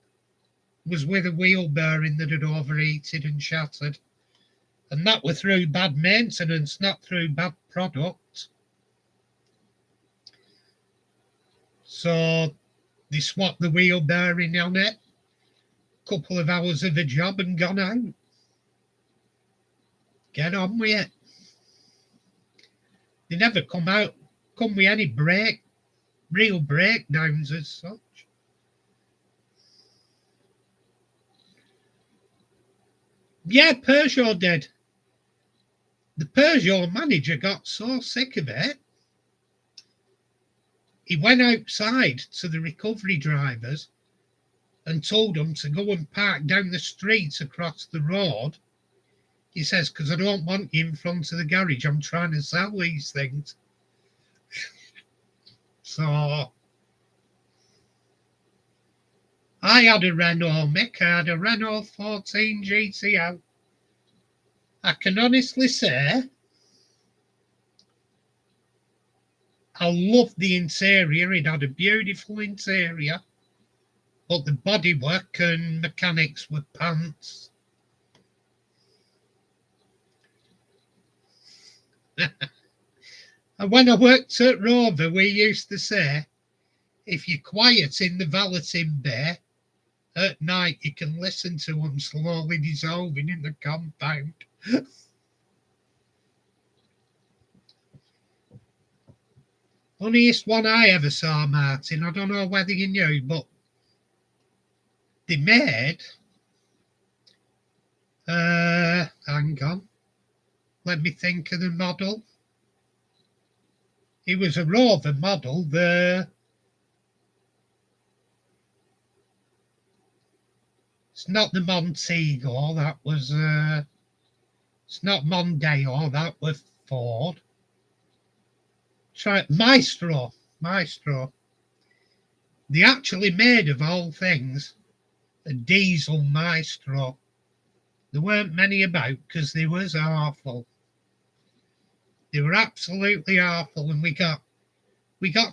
was with a wheel bearing that had overheated and shattered. And that was through bad maintenance, not through bad product. So they swapped the wheel bearing on it, couple of hours of a job and gone out. Get on with it. They never come with any real breakdowns as such. Yeah, Peugeot did. The Peugeot manager got so sick of it, he went outside to the recovery drivers and told them to go and park down the street across the road. He says, because I don't want you in front of the garage. I'm trying to sell these things. So I had a Renault, Mick. I had a Renault 14 GTO. I can honestly say I loved the interior. It had a beautiful interior, but the bodywork and mechanics were pants. And when I worked at Rover, we used to say, if you're quiet in the valeting bay, at night you can listen to them slowly dissolving in the compound. Funniest one I ever saw, Martin. I don't know whether you knew, but they made. Hang on. Let me think of the model. It was a Rover model. It's not the Montego. That was. It's not Mondeo. That was Ford. Try Maestro. They actually made, of all things, a diesel Maestro. There weren't many about because they was awful. They were absolutely awful, and we got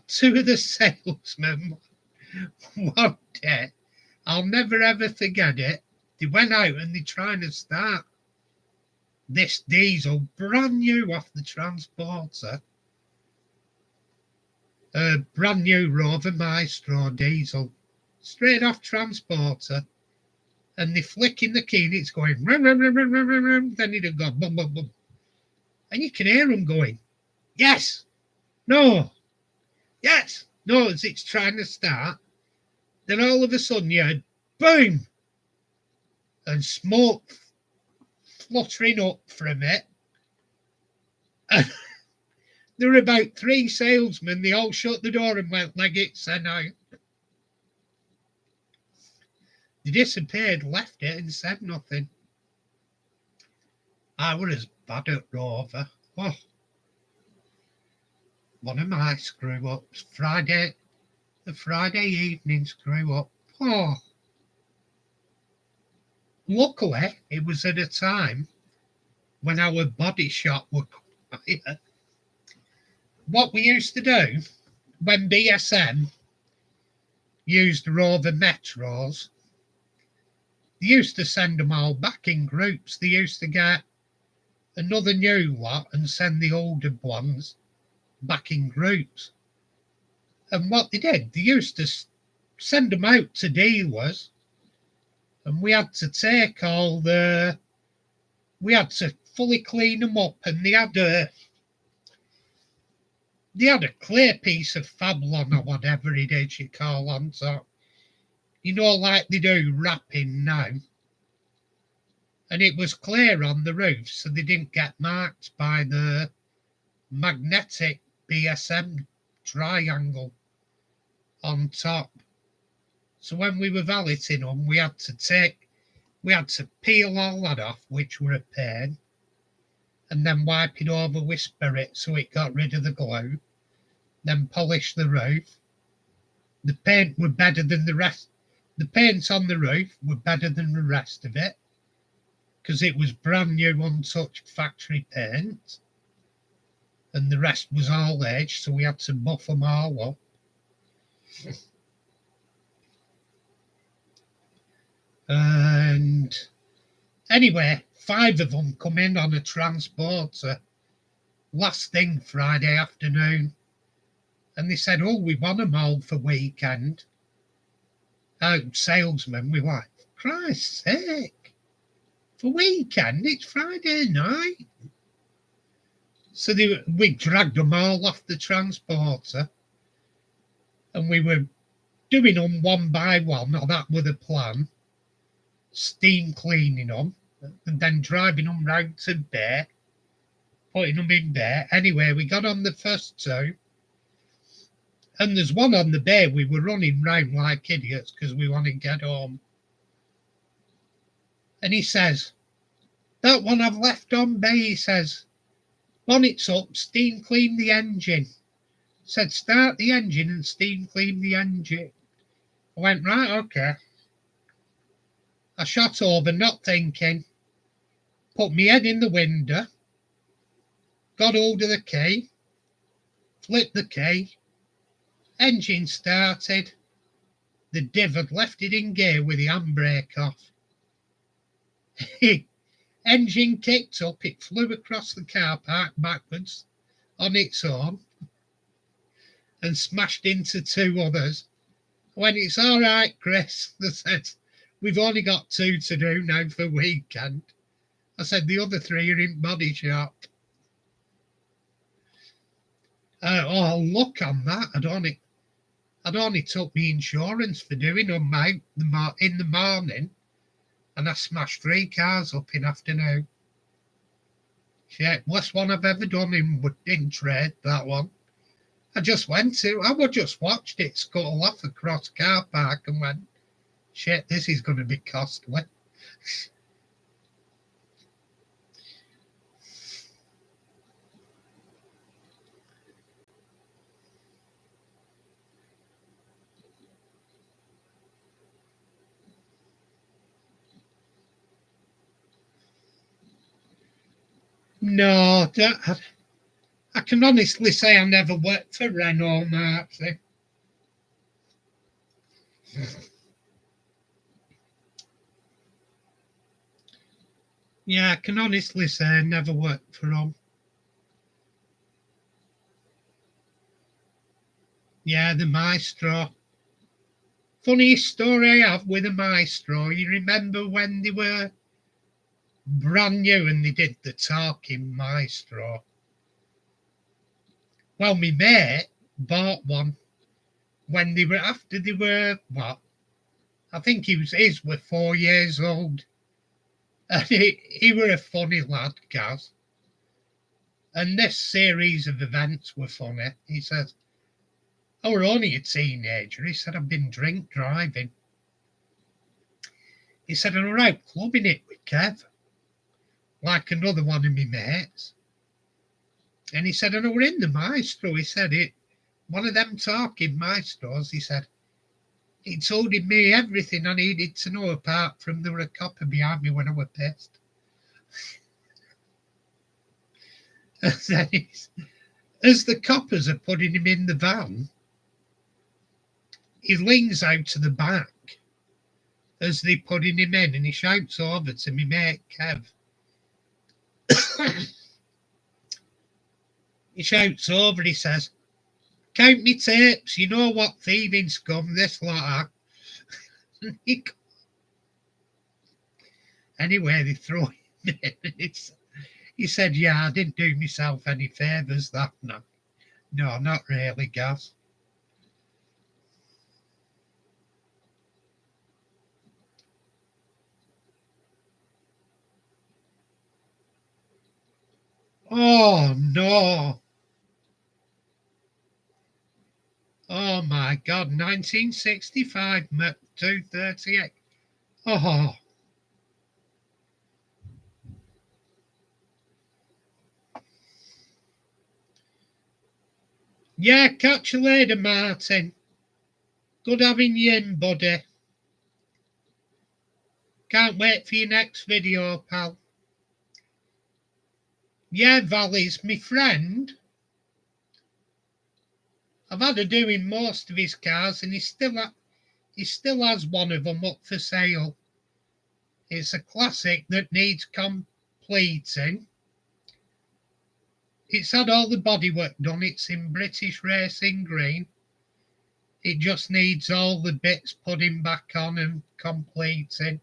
two of the salesmen one day. I'll never ever forget it. They went out and they trying to start this diesel, brand new off the transporter. A brand new Rover Maestro diesel, straight off transporter, and they flicking the key and it's going rum, rum, rum, rum, rum, rum, then it'd go bum, bum, bum. And you can hear them going, yes, no, yes, no, as it's trying to start. Then all of a sudden you heard boom, and smoke fluttering up from it. And there were about 3 salesmen. They all shut the door and went, leg it, sent out. They disappeared, left it, and said nothing. I was as bad at Rover. Oh, one of my screw-ups. The Friday evening screw-up. Oh. Luckily, it was at a time when our body shop were quiet. What we used to do, when BSM used Rover Metros, they used to send them all back in groups. They used to get another new lot and send the older ones back in groups. And what they did, they used to send them out to dealers, and we had to take we had to fully clean them up, and they had a clear piece of Fablon or whatever it is you call on top. You know, like they do wrapping now. And it was clear on the roof, so they didn't get marked by the magnetic BSM triangle on top. So when we were valeting them, we had to peel all that off, which were a pain, and then wipe it over with spirit so it got rid of the glue, then polish the roof. The paint were better than the rest. The paint on the roof were better than the rest of it because it was brand new, untouched factory paint, and the rest was all aged, so we had to buff them all up. And anyway, 5 of them come in on a transporter last thing Friday afternoon, and they said, oh, we want them all for weekend. Salesmen, we were like, Christ's sake, for weekend? It's Friday night. So we dragged them all off the transporter, and we were doing them one by one, or that was the plan, steam cleaning them, and then driving them round to bay, putting them in bay. Anyway, we got on the first 2, and there's one on the bay. We were running round like idiots because we wanted to get home. And he says, that one I've left on bay, he says, bonnet's up, steam clean the engine. Said, start the engine and steam clean the engine. I went, right, okay. I shot over, not thinking, put my head in the window, got hold of the key, flipped the key, engine started. The div had left it in gear with the handbrake off. Engine kicked up, it flew across the car park backwards on its own and smashed into 2 others. When it's all right, Chris, they said, we've only got 2 to do now for weekend. I said, the other 3 are in body shop. Oh, look on that. I'd only took me insurance for doing on in the morning, and I smashed 3 cars up in afternoon. Shit, worst one I've ever done in trade, that one. I just watched it scuttle off across car park and went, shit, this is going to be costly. No, I can honestly say I never worked for Renault, Marty. Yeah, I can honestly say I never worked for them. Yeah, the Maestro. Funny story I have with the Maestro. You remember when they were brand new and they did the talking Maestro? Well, my mate bought one when they were what? I think his were 4 years old. And he were a funny lad, Gaz. And this series of events were funny. He says, I were only a teenager. He said, I've been drink driving. He said, and I'm out clubbing it with Kev, like another one of my mates. And he said, and I were in the Maestro. He said, one of them talking Maestros, he said, he told me everything I needed to know apart from there were a copper behind me when I were pissed. And then as the coppers are putting him in the van, he leans out to the back as they're putting him in and he shouts over to me mate Kev. He shouts over, he says, count me tapes, you know what thieving scum this lot are. Anyway, they throw him in. He said, yeah, I didn't do myself any favours that night. No, not really, Gaz. Oh, no. Oh, my God. 1965, 238. Oh. Yeah, catch you later, Martin. Good having you in, buddy. Can't wait for your next video, pal. Yeah, Valley's my friend. I've had a doing most of his cars, and he still has one of them up for sale. It's a classic that needs completing. It's had all the bodywork done. It's in British Racing Green. It just needs all the bits putting back on and completing.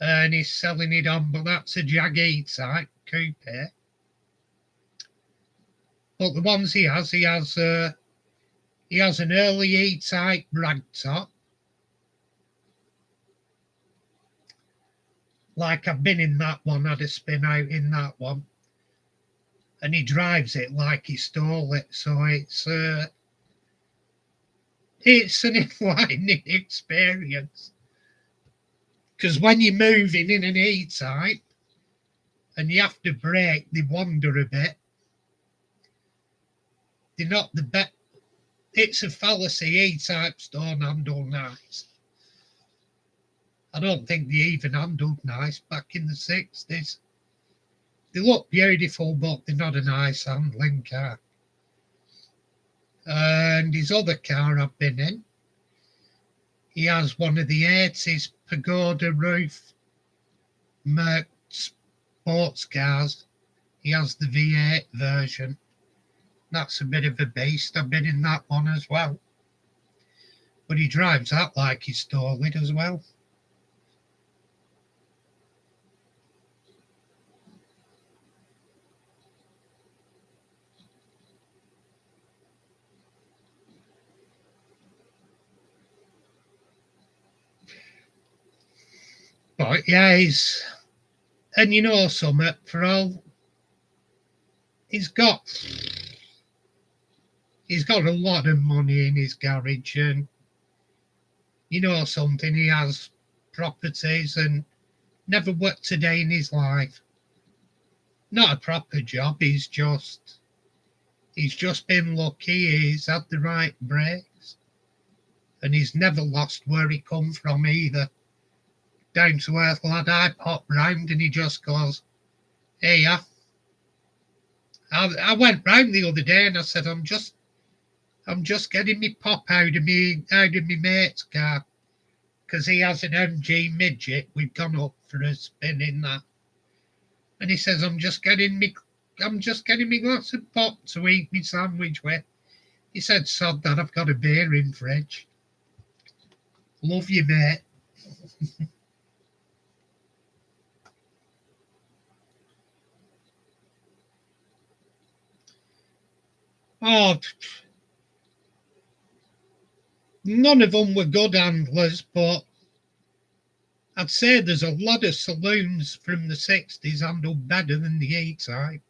And he's selling it on, but that's a Jag E-Type coupe. But the ones he has an early E-Type ragtop. Like I've been in that one, had a spin out in that one. And he drives it like he stole it. So it's an enlightening experience. Because when you're moving in an E-Type and you have to brake, they wander a bit. They're not the best. It's a fallacy. E-Types don't handle nice. I don't think they even handled nice back in the 60s. They look beautiful, but they're not a nice handling car. And his other car I've been in, he has one of the 80s Pagoda roof Merc sports cars. He has the V8 version. That's a bit of a beast. I've been in that one as well. But he drives that like he stole it as well. But yeah, and you know something, he's got a lot of money in his garage, and you know something, he has properties and never worked a day in his life. Not a proper job, he's just been lucky, he's had the right breaks, and he's never lost where he come from either. Down to earth lad, I pop round and he just goes, hey, yeah. I went round the other day and I said, I'm just getting me pop out of me mate's car, because he has an MG midget. We've gone up for a spin in that, and he says, I'm just getting me glass of pop to eat me sandwich with. He said, sod that, I've got a beer in fridge. Love you, mate. Oh, none of them were good handlers, but I'd say there's a lot of saloons from the 60s handled better than the E-Type.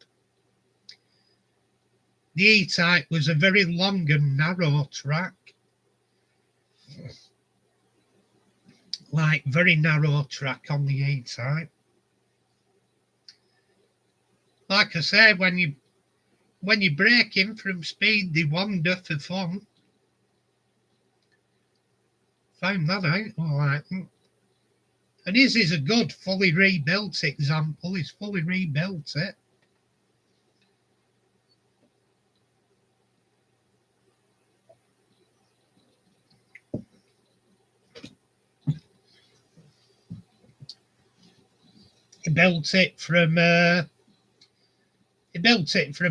The E-Type was a very long and narrow track. Like, very narrow track on the E-Type. Like I say, when you break in from speed, they wander for fun. Found that out all right. And his is a good, fully rebuilt example. He's fully rebuilt it. He built it from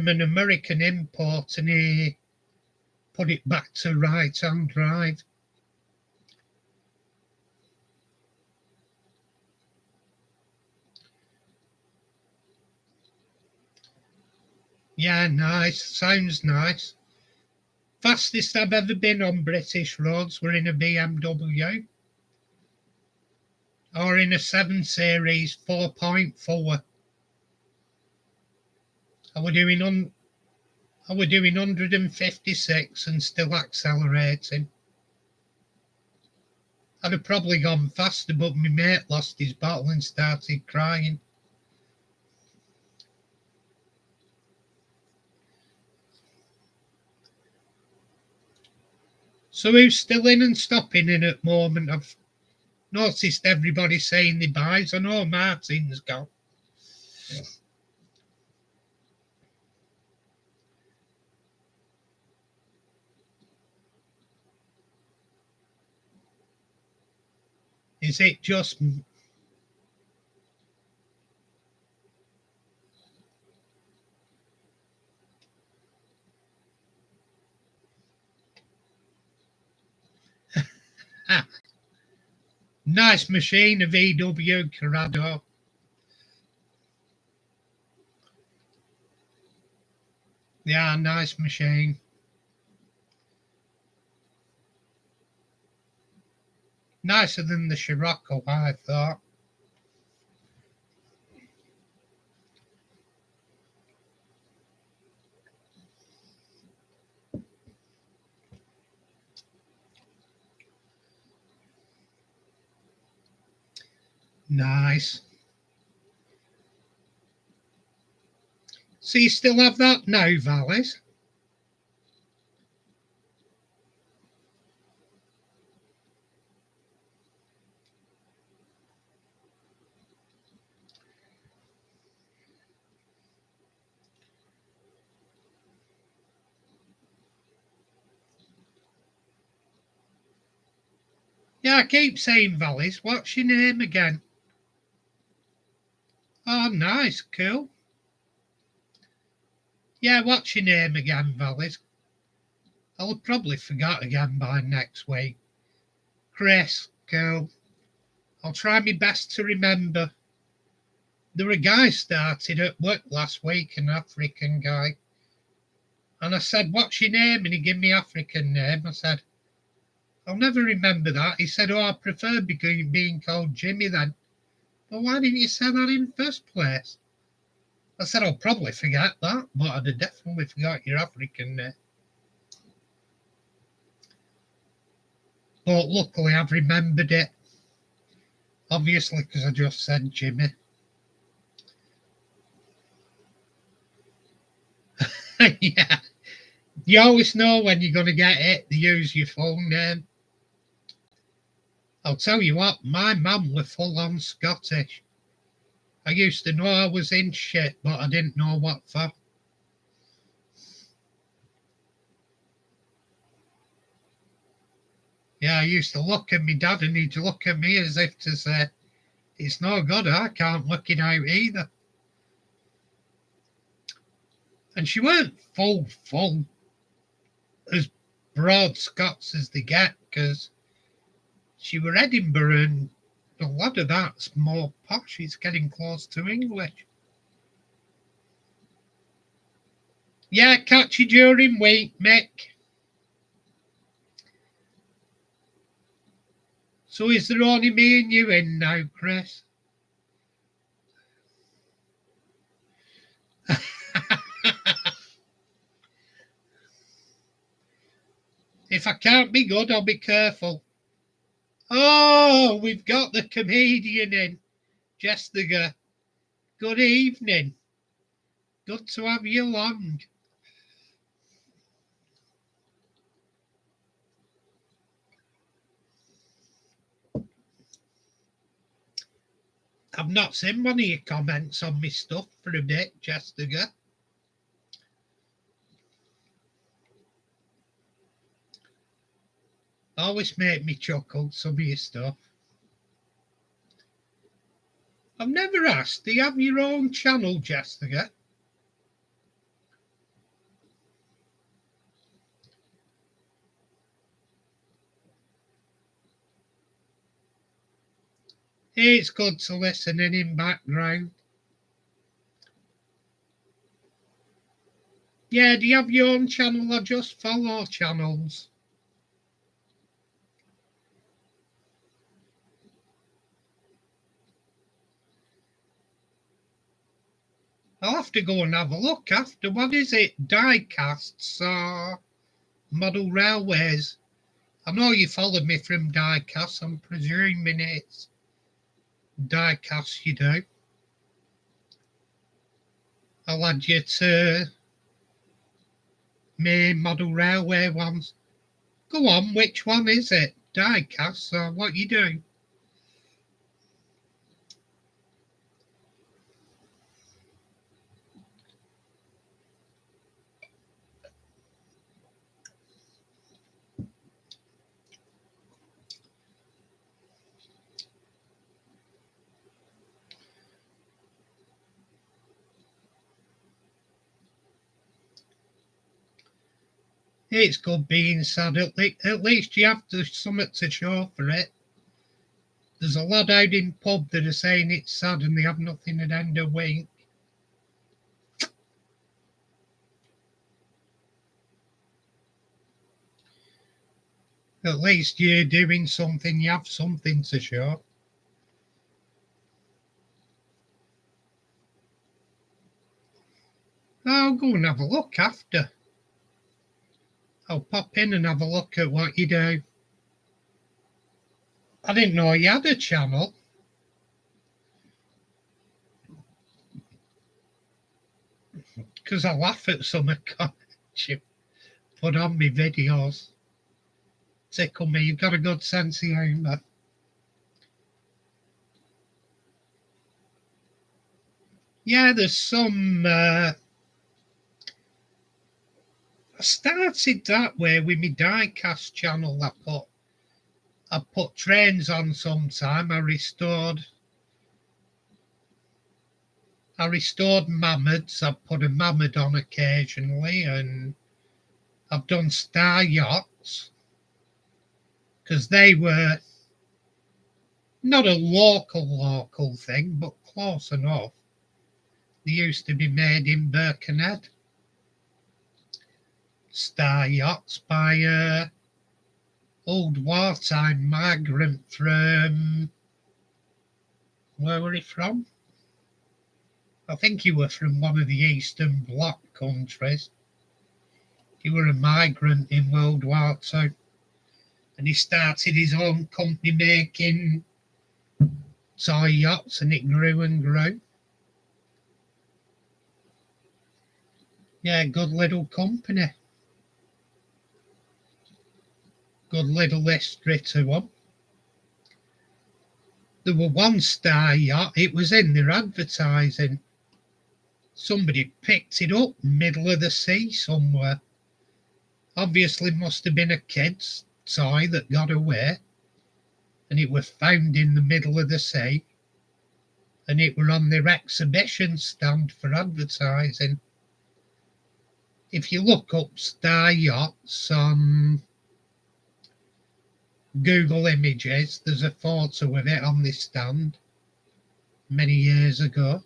an American import, and he put it back to right-hand drive. Yeah, nice. Sounds nice. Fastest I've ever been on British roads were in a BMW. Or in a 7 Series 4.4. I were doing 156 and still accelerating. I'd have probably gone faster, but my mate lost his bottle and started crying. So who's still in and stopping in at the moment? I've noticed everybody saying they buys. I know Martin's gone. Is it just... Nice machine, a VW Corrado. Yeah, nice machine. Nicer than the Scirocco, I thought. Nice. So you still have that now, Vallis? Yeah, I keep saying Vallis. What's your name again? Oh, nice, cool. Yeah, what's your name again, Vallis? I'll probably forget again by next week. Chris, cool. I'll try my best to remember. There were a guy started at work last week, an African guy. And I said, what's your name? And he gave me African name. I said, I'll never remember that. He said, oh, I prefer being called Jimmy then. But why didn't you say that in the first place? I said, I'll probably forget that, but I'd have definitely forgot your African name. But luckily I've remembered it. Obviously, because I just said Jimmy. Yeah. You always know when you're going to get it to use your full name. I'll tell you what, my mum was full on Scottish. I used to know I was in shit, but I didn't know what for. Yeah, I used to look at me dad and he'd look at me as if to say, it's no good, I can't work it out either. And she weren't full as broad Scots as they get, because she were Edinburgh and a lot of that's more posh. It's getting close to English. Yeah, catch you during week, Mick. So is there only me and you in now, Chris? If I can't be good, I'll be careful. Oh, we've got the comedian in. Jessica, good evening. Good to have you along. I've not seen one of your comments on my stuff for a bit, Jessica. Always make me chuckle, some of your stuff. I've never asked, do you have your own channel, Jessica? It's good to listen in background. Yeah, do you have your own channel or just follow channels? I'll have to go and have a look after. What is it? Diecasts or model railways? I know you followed me from Diecast. I'm presuming it's Diecast you do. I'll add you to my model railway ones. Go on, which one is it? Diecast or what you do? It's good being sad. At least you have something to show for it. There's a lot out in pub that are saying it's sad and they have nothing at the end of the week. At least you're doing something, you have something to show. I'll go and have a look after. I'll pop in and have a look at what you do. I didn't know you had a channel. Because I laugh at some of the comments you put on my videos. Tickle me, you've got a good sense of humour. Yeah, there's some. I started that way with my diecast channel. I put trains on sometime. I restored mammoths. I've put a mammoth on occasionally, and I've done star yachts because they were not a local thing, but close enough. They used to be made in Birkenhead. Star yachts by a old wartime migrant from Where were he from? I think he were from one of the Eastern Bloc countries. He were a migrant in World War II. And he started his own company making toy yachts, and it grew and grew. Yeah, good little company. Good little history to them. There were one star yacht, it was in their advertising. Somebody picked it up middle of the sea somewhere. Obviously must have been a kid's toy that got away, and it was found in the middle of the sea, and it were on their exhibition stand for advertising. If you look up star yachts on Google Images, there's a photo of it on this stand many years ago.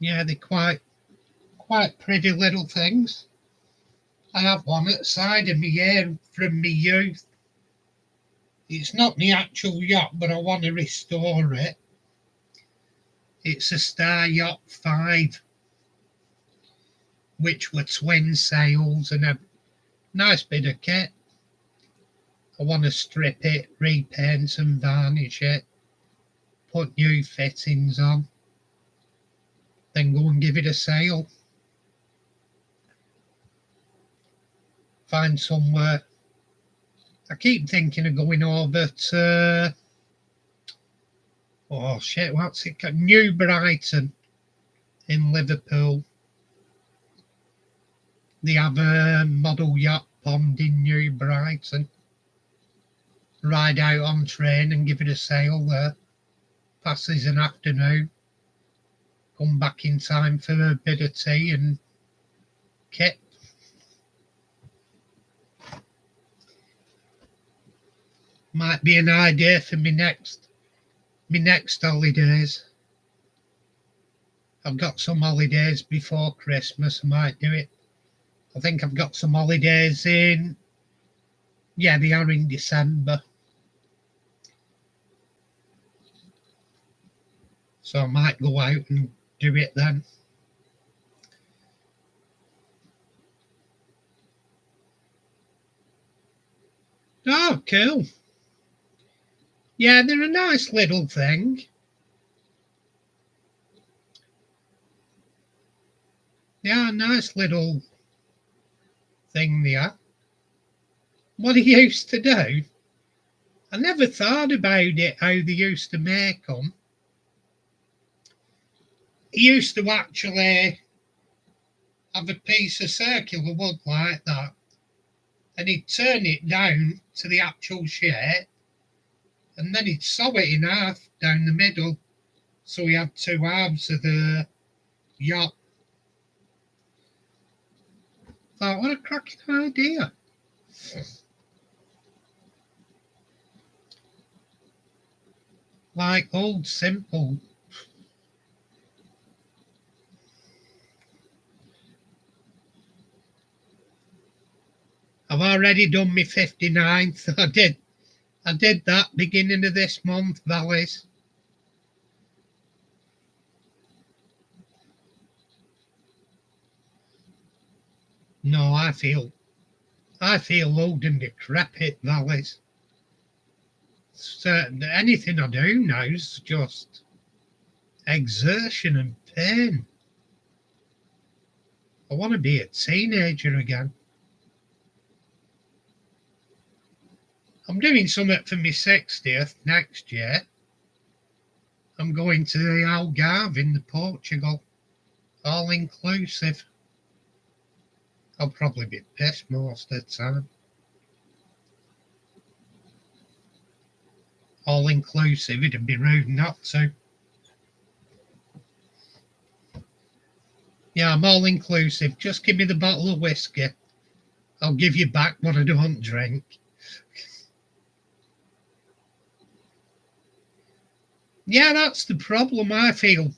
Yeah, they're quite pretty little things. I have one at the side of me here from my youth. It's not the actual yacht, but I want to restore it. It's a Star Yacht 5, which were twin sails and a nice bit of kit. I want to strip it, repaint and varnish it, put new fittings on, then go and give it a sail. Find somewhere. I keep thinking of going over to what's it called? New Brighton in Liverpool. They have a model yacht pond in New Brighton. Ride out on train and give it a sail there. Passes an afternoon. Come back in time for a bit of tea and kit. Might be an idea for me next holidays. I've got some holidays before Christmas. I might do it. I think I've got some holidays in. Yeah, they are in December. So I might go out and do it then. Oh, cool. Yeah, they're a nice little thing. They are a nice little thing they are. What he used to do, I never thought about it, how they used to make them. He used to actually have a piece of circular wood like that, and he'd turn it down to the actual shape, and then he'd sew it in half down the middle, so he had two halves of the yacht. Thought, what a cracking idea. Like old simple. I've already done my 59th. I did that beginning of this month, Valleys. No, I feel old and decrepit, Valleys. So anything I do now is just exertion and pain. I want to be a teenager again. I'm doing something for my 60th next year. I'm going to the Algarve in Portugal, all inclusive. I'll probably be pissed most of the time. All inclusive, it'd be rude not to. Yeah, I'm all inclusive. Just give me the bottle of whiskey. I'll give you back what I don't drink. Yeah, that's the problem. I feel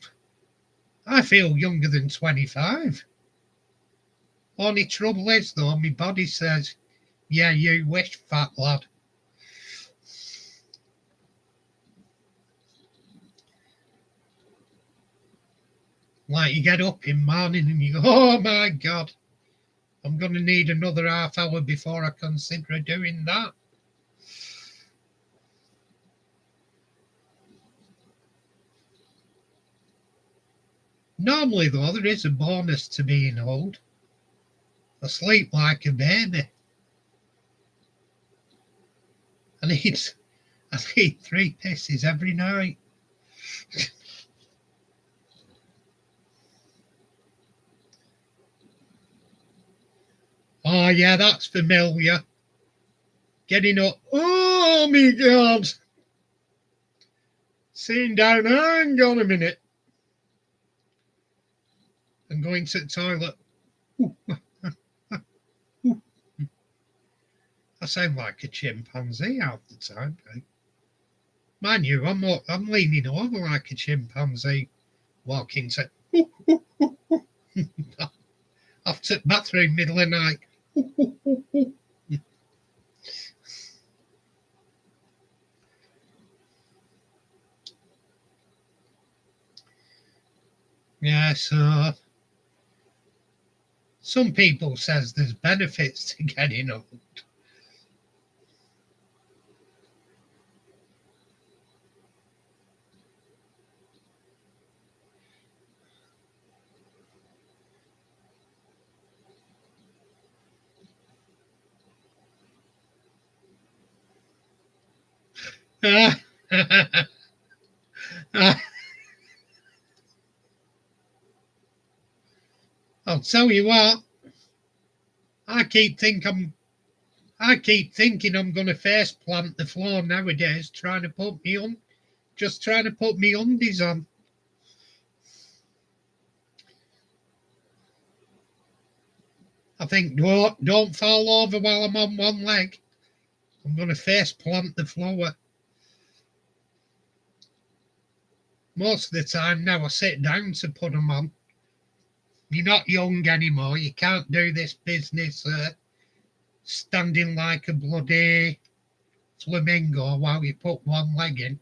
younger than 25. Only trouble is, though, my body says Yeah, you wish, fat lad. Like you get up in morning and you go, oh my God, I'm going to need another half hour before I consider doing that. Normally, though, there is a bonus to being old. I sleep like a baby. I need 3 pisses every night. Oh, yeah, that's familiar. Getting up. Oh, my God. Sitting down. Hang on a minute. And going to the toilet. I sound like a chimpanzee half the time. Mind you, I'm leaning over like a chimpanzee, walking to off to the bathroom middle of the night. Yeah, so some people says there's benefits to getting old. I'll tell you what. I keep thinking I'm going to face plant the floor nowadays, trying to put me undies on. I think don't fall over while I'm on one leg. I'm going to face plant the floor. Most of the time now I sit down to put them on. You're not young anymore. You can't do this business standing like a bloody flamingo while you put one leg in.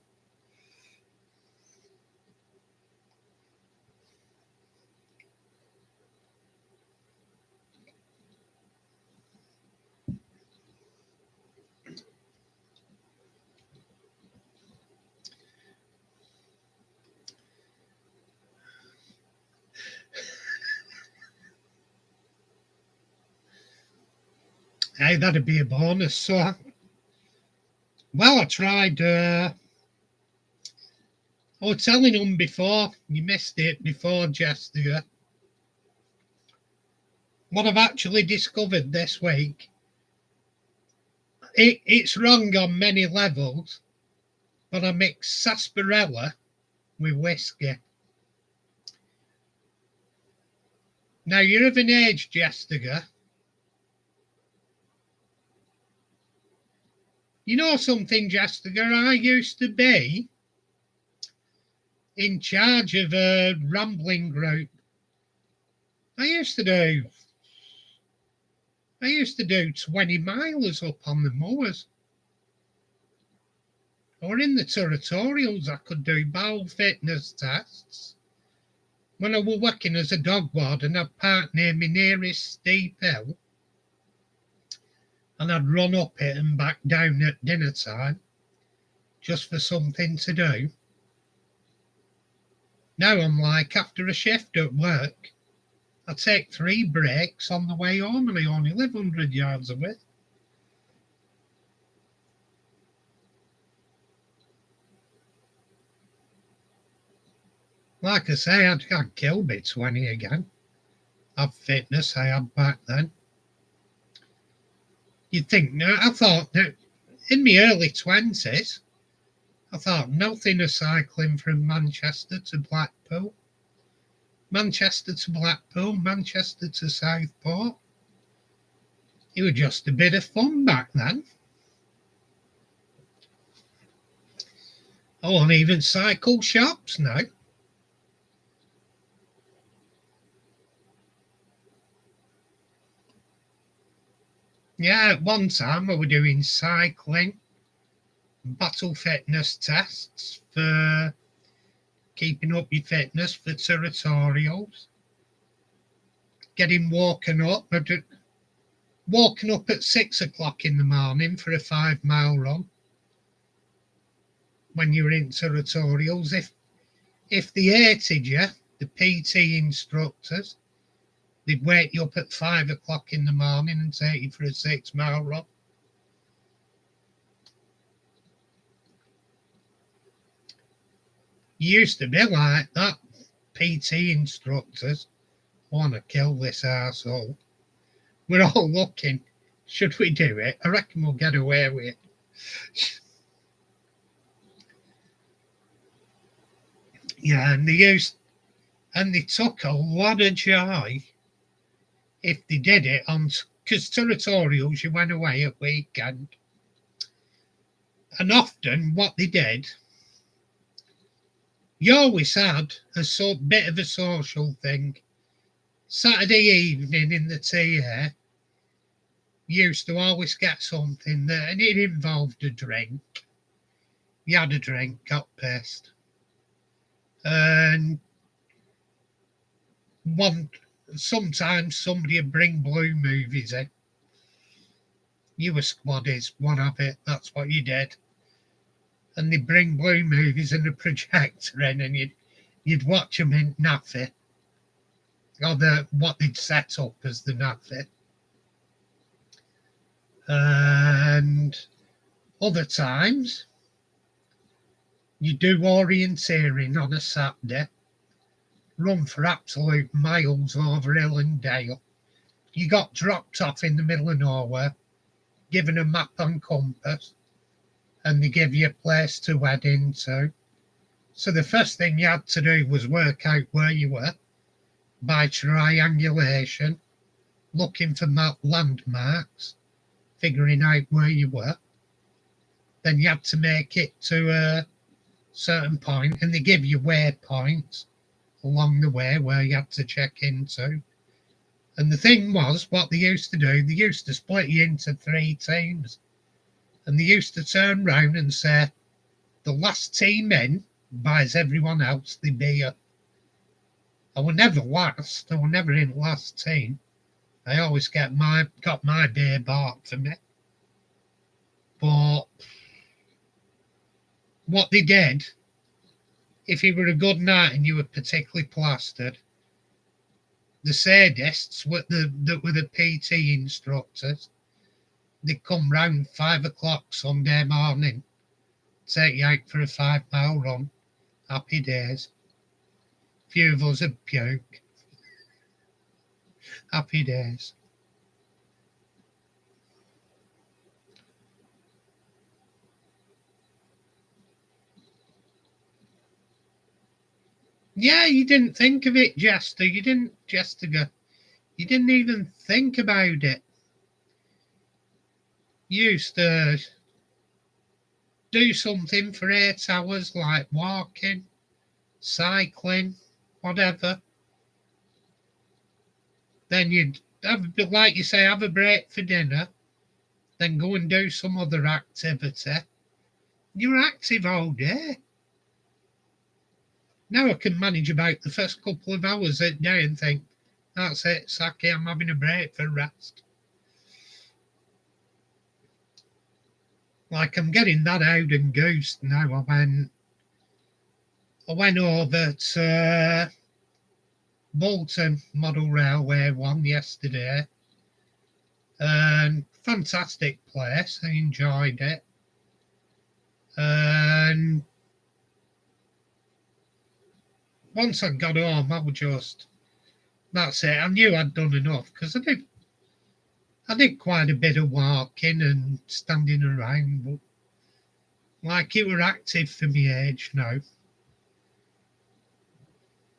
Hey, that'd be a bonus. So, well, I tried. I was telling them before. You missed it before, Jester. What I've actually discovered this week. It's wrong on many levels, but I mix sarsaparilla with whiskey. Now, you're of an age, Jester. You know something, Jester? I used to be in charge of a rambling group. I used to do 20 miles up on the moors. Or in the territorials, I could do bowel fitness tests. When I was working as a dog warden, I'd park near my nearest steep hill and I'd run up it and back down at dinner time just for something to do. Now I'm like, after a shift at work, I take 3 breaks on the way home and I only live 100 yards away. Like I say, I'd kill me 20 again. Have fitness I had back then. You'd think, no, I thought that in my early 20s, I thought nothing of cycling from Manchester to Blackpool, Manchester to Blackpool, Manchester to Southport. It was just a bit of fun back then. I won't even cycle shops now. Yeah, at one time I was doing cycling, battle fitness tests for keeping up your fitness for territorials, getting walking up at 6 o'clock in the morning for a 5 mile run when you're in territorials. If they hated you, the PT instructors, they'd wake you up at 5 o'clock in the morning and take you for a 6 mile run. You used to be like that. PT instructors want to kill this arsehole. We're all looking. Should we do it? I reckon we'll get away with it. Yeah, and they took a lot of joy if they did it on, because territorials, you went away at weekend. And often what they did, you always had a bit of a social thing. Saturday evening in the TA, you used to always get something there, and it involved a drink. You had a drink, got pissed. And sometimes somebody would bring blue movies in. You were squaddies, one of it, that's what you did. And they'd bring blue movies and a projector in, and you'd watch them in naffy, or what they'd set up as the naffy. And other times, you do orienteering on a Saturday, run for absolute miles over hill and dale. You got dropped off in the middle of nowhere, given a map and compass, and they give you a place to head into. So the first thing you had to do was work out where you were by triangulation, looking for landmarks, figuring out where you were. Then you had to make it to a certain point, and they give you waypoints along the way where you had to check into. And the thing was, what they used to do, they used to split you into 3 teams. And they used to turn round and say, the last team in buys everyone else the beer. I was never last. I was never in last team. I always got my beer bought for me. But what they did, if you were a good night and you were particularly plastered, the sadists that were the PT instructors, they'd come round 5 o'clock Sunday morning, take you out for a 5 mile run. Happy days. Few of us would puke. Happy days. Yeah, you didn't think of it, Jester. You didn't even think about it. You used to do something for 8 hours, like walking, cycling, whatever. Then you'd like you say, have a break for dinner, then go and do some other activity. You're active all day. Now I can manage about the first couple of hours a day and think, that's it, Saki, I'm having a break for rest. Like I'm getting that out and goose now. I went over to Bolton Model Railway 1 yesterday, and fantastic place. I enjoyed it. And once I got home, I was just, that's it. I knew I'd done enough, because I did quite a bit of walking and standing around, but like it were active for my age now.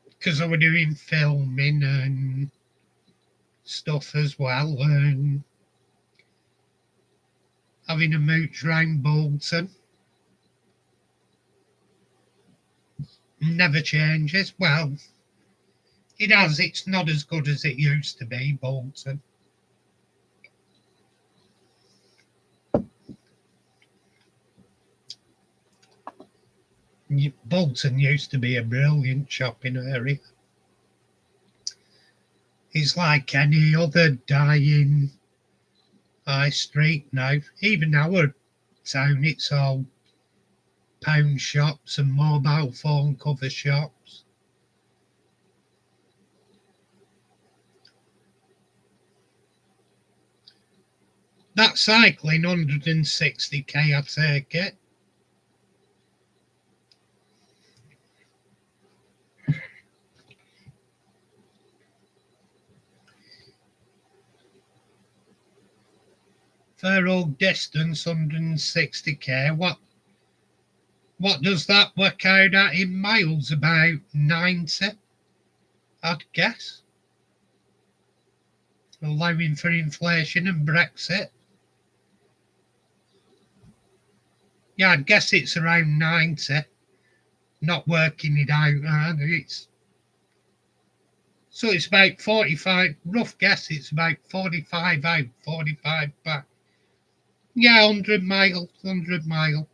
Because I was doing filming and stuff as well, and having a mooch round Bolton. Never changes. Well, it has. It's not as good as it used to be, Bolton. Bolton used to be a brilliant shopping area. It's like any other dying high street now. Even our town, it's all pound shops and mobile phone cover shops. That cycling 160k, I take it. Fair old distance, 160k. What does that work out at in miles? About 90, I'd guess. Allowing for inflation and Brexit. Yeah, I'd guess it's around 90. Not working it out. So it's about 45, rough guess, it's about 45 out, 45 back. Yeah, 100 mile, 100 mile.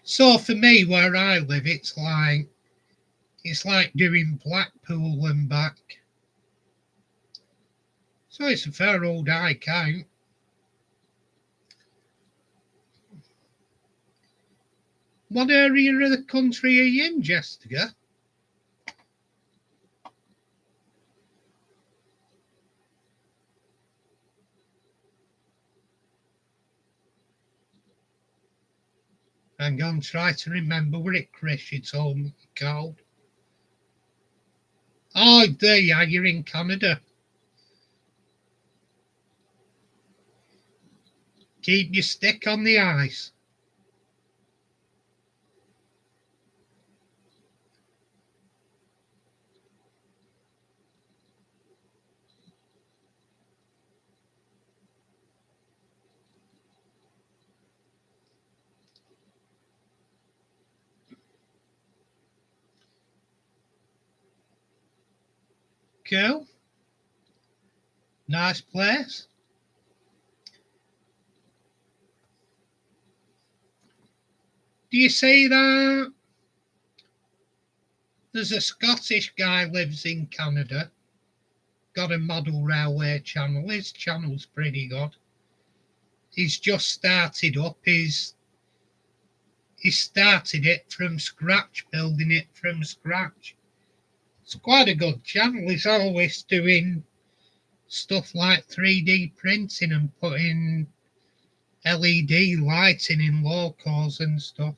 So for me, where I live, it's like doing Blackpool and back. So it's a fair old hike out. What area of the country are you in, Jessica? Hang on, try to remember where it, Chris, you told me called. Oh, there you are, you're in Canada. Keep your stick on the ice. Cool. Nice place. Do you see that? There's a Scottish guy lives in Canada. Got a model railway channel. His channel's pretty good. He's just started up he started it from scratch, building it from scratch. It's quite a good channel. He's always doing stuff like 3D printing and putting LED lighting in locals and stuff.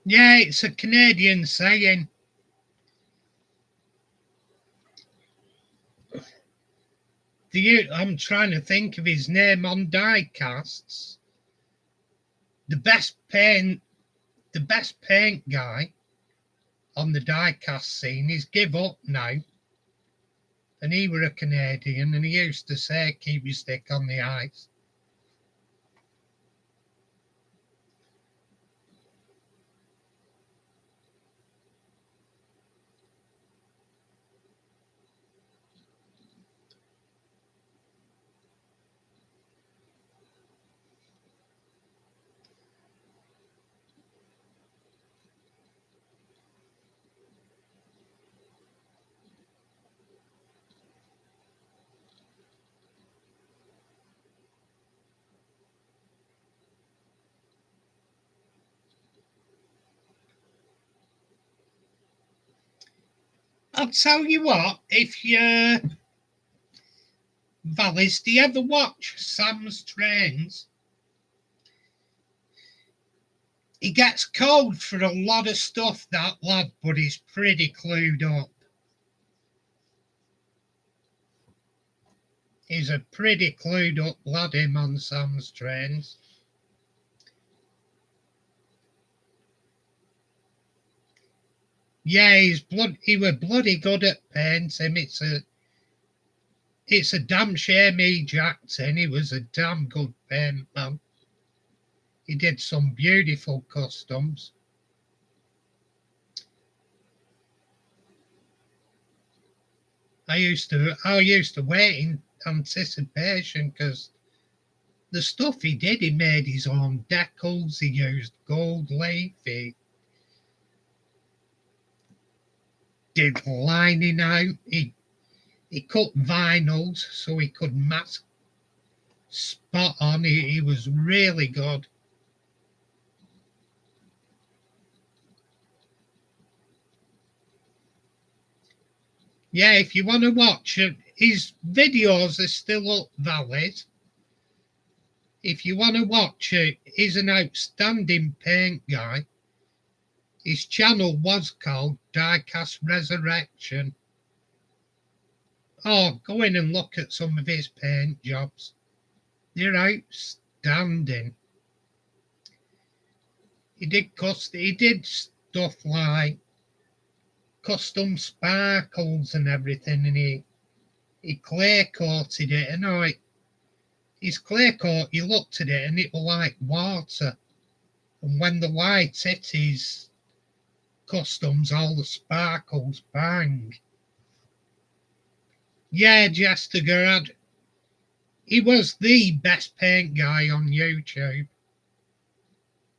Yeah, it's a Canadian saying. I'm trying to think of his name on die casts. The best paint guy on the die cast scene is give up now. And he were a Canadian and he used to say keep your stick on the ice. I'll tell you what, if you're Valleys, do you ever watch Sam's Trains? He gets called for a lot of stuff, that lad, but he's pretty clued up. He's a pretty clued up lad, him, on Sam's Trains. Yeah, he were bloody good at painting. It's a damn shame he jacked in. He was a damn good paint man. He did some beautiful customs. I used to wait in anticipation because the stuff he did, he made his own decals. He used gold leaf. He did lining out. He cut vinyls so he could mask spot on. He was really good. Yeah, if you want to watch it, his videos are still up, valid. If you want to watch it, he's an outstanding paint guy. His channel was called Diecast Resurrection. Oh, go in and look at some of his paint jobs. They're outstanding. He did stuff like custom sparkles and everything, and he clay coated it. And his clay coat, you looked at it and it was like water. And when the light hit his customs, all the sparkles bang. Yeah, Jester, he was the best paint guy on YouTube.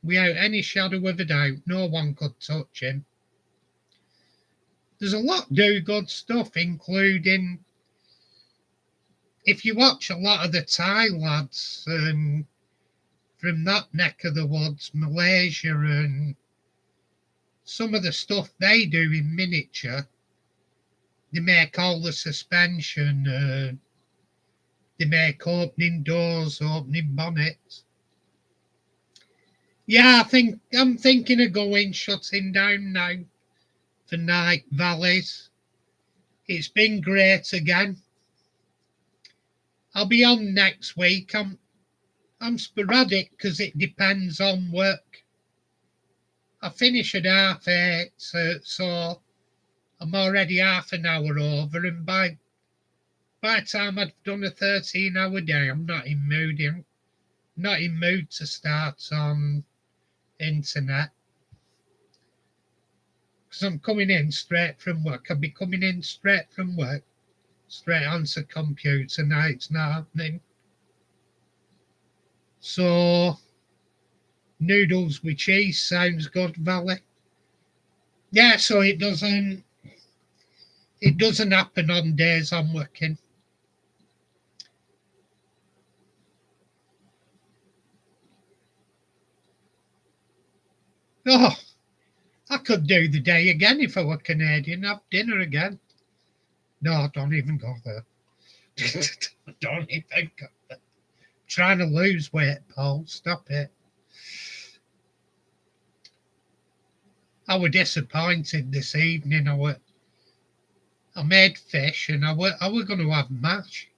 Without any shadow of a doubt, no one could touch him. There's a lot do good stuff, including if you watch a lot of the Thai lads from that neck of the woods, Malaysia, and some of the stuff they do in miniature, they make all the suspension, they make opening doors, opening bonnets. Yeah, I'm thinking of shutting down now for Night Valleys. It's been great again. I'll be on next week. I'm sporadic because it depends on work. I finish at 8:30, so I'm already half an hour over, and by the time I've done a 13-hour day, I'm not in mood to start on internet. Because I'm coming in straight from work. I'll be coming in straight from work, straight onto computer. Now it's not happening. So noodles with cheese sounds good, Valley. Yeah, so it doesn't happen on days I'm working. Oh, I could do the day again if I were Canadian. Have dinner again. No, don't even go there. Don't even go there. Trying to lose weight, Paul. Stop it. I was disappointed this evening. I made fish and I were going to have mash,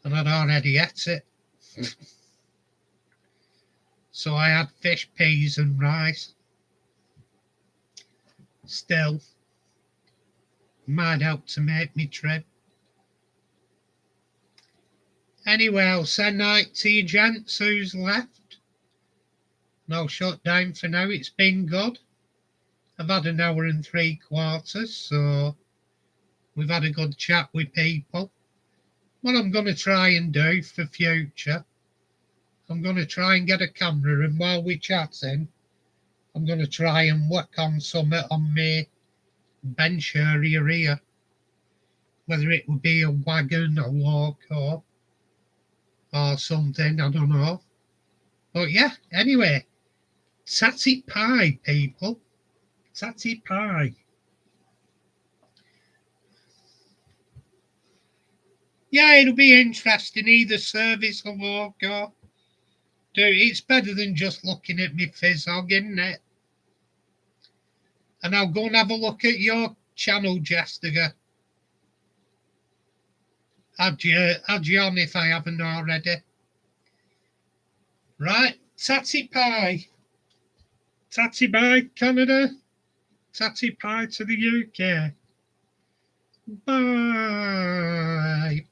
and I'd already ate it. So I had fish, peas, and rice. Still, might help to make me trip. Anyway, I'll say night to you gents who's left. And I'll shut down for now. It's been good. I've had an hour and 3/4, so we've had a good chat with people. What I'm going to try and do for future, I'm going to try and get a camera, and while we're chatting, I'm going to try and work on something on my bench area here. Whether it would be a wagon, a loco, or something, I don't know. But yeah, anyway, tatty pie, people. Tatty pie. Yeah, it'll be interesting, either service or logo. It's better than just looking at me fizzog, isn't it? And I'll go and have a look at your channel, Jessica. Add you on if I haven't already. Right, tatty pie. Tatty bye, Canada. Tatty pie to the UK. Bye.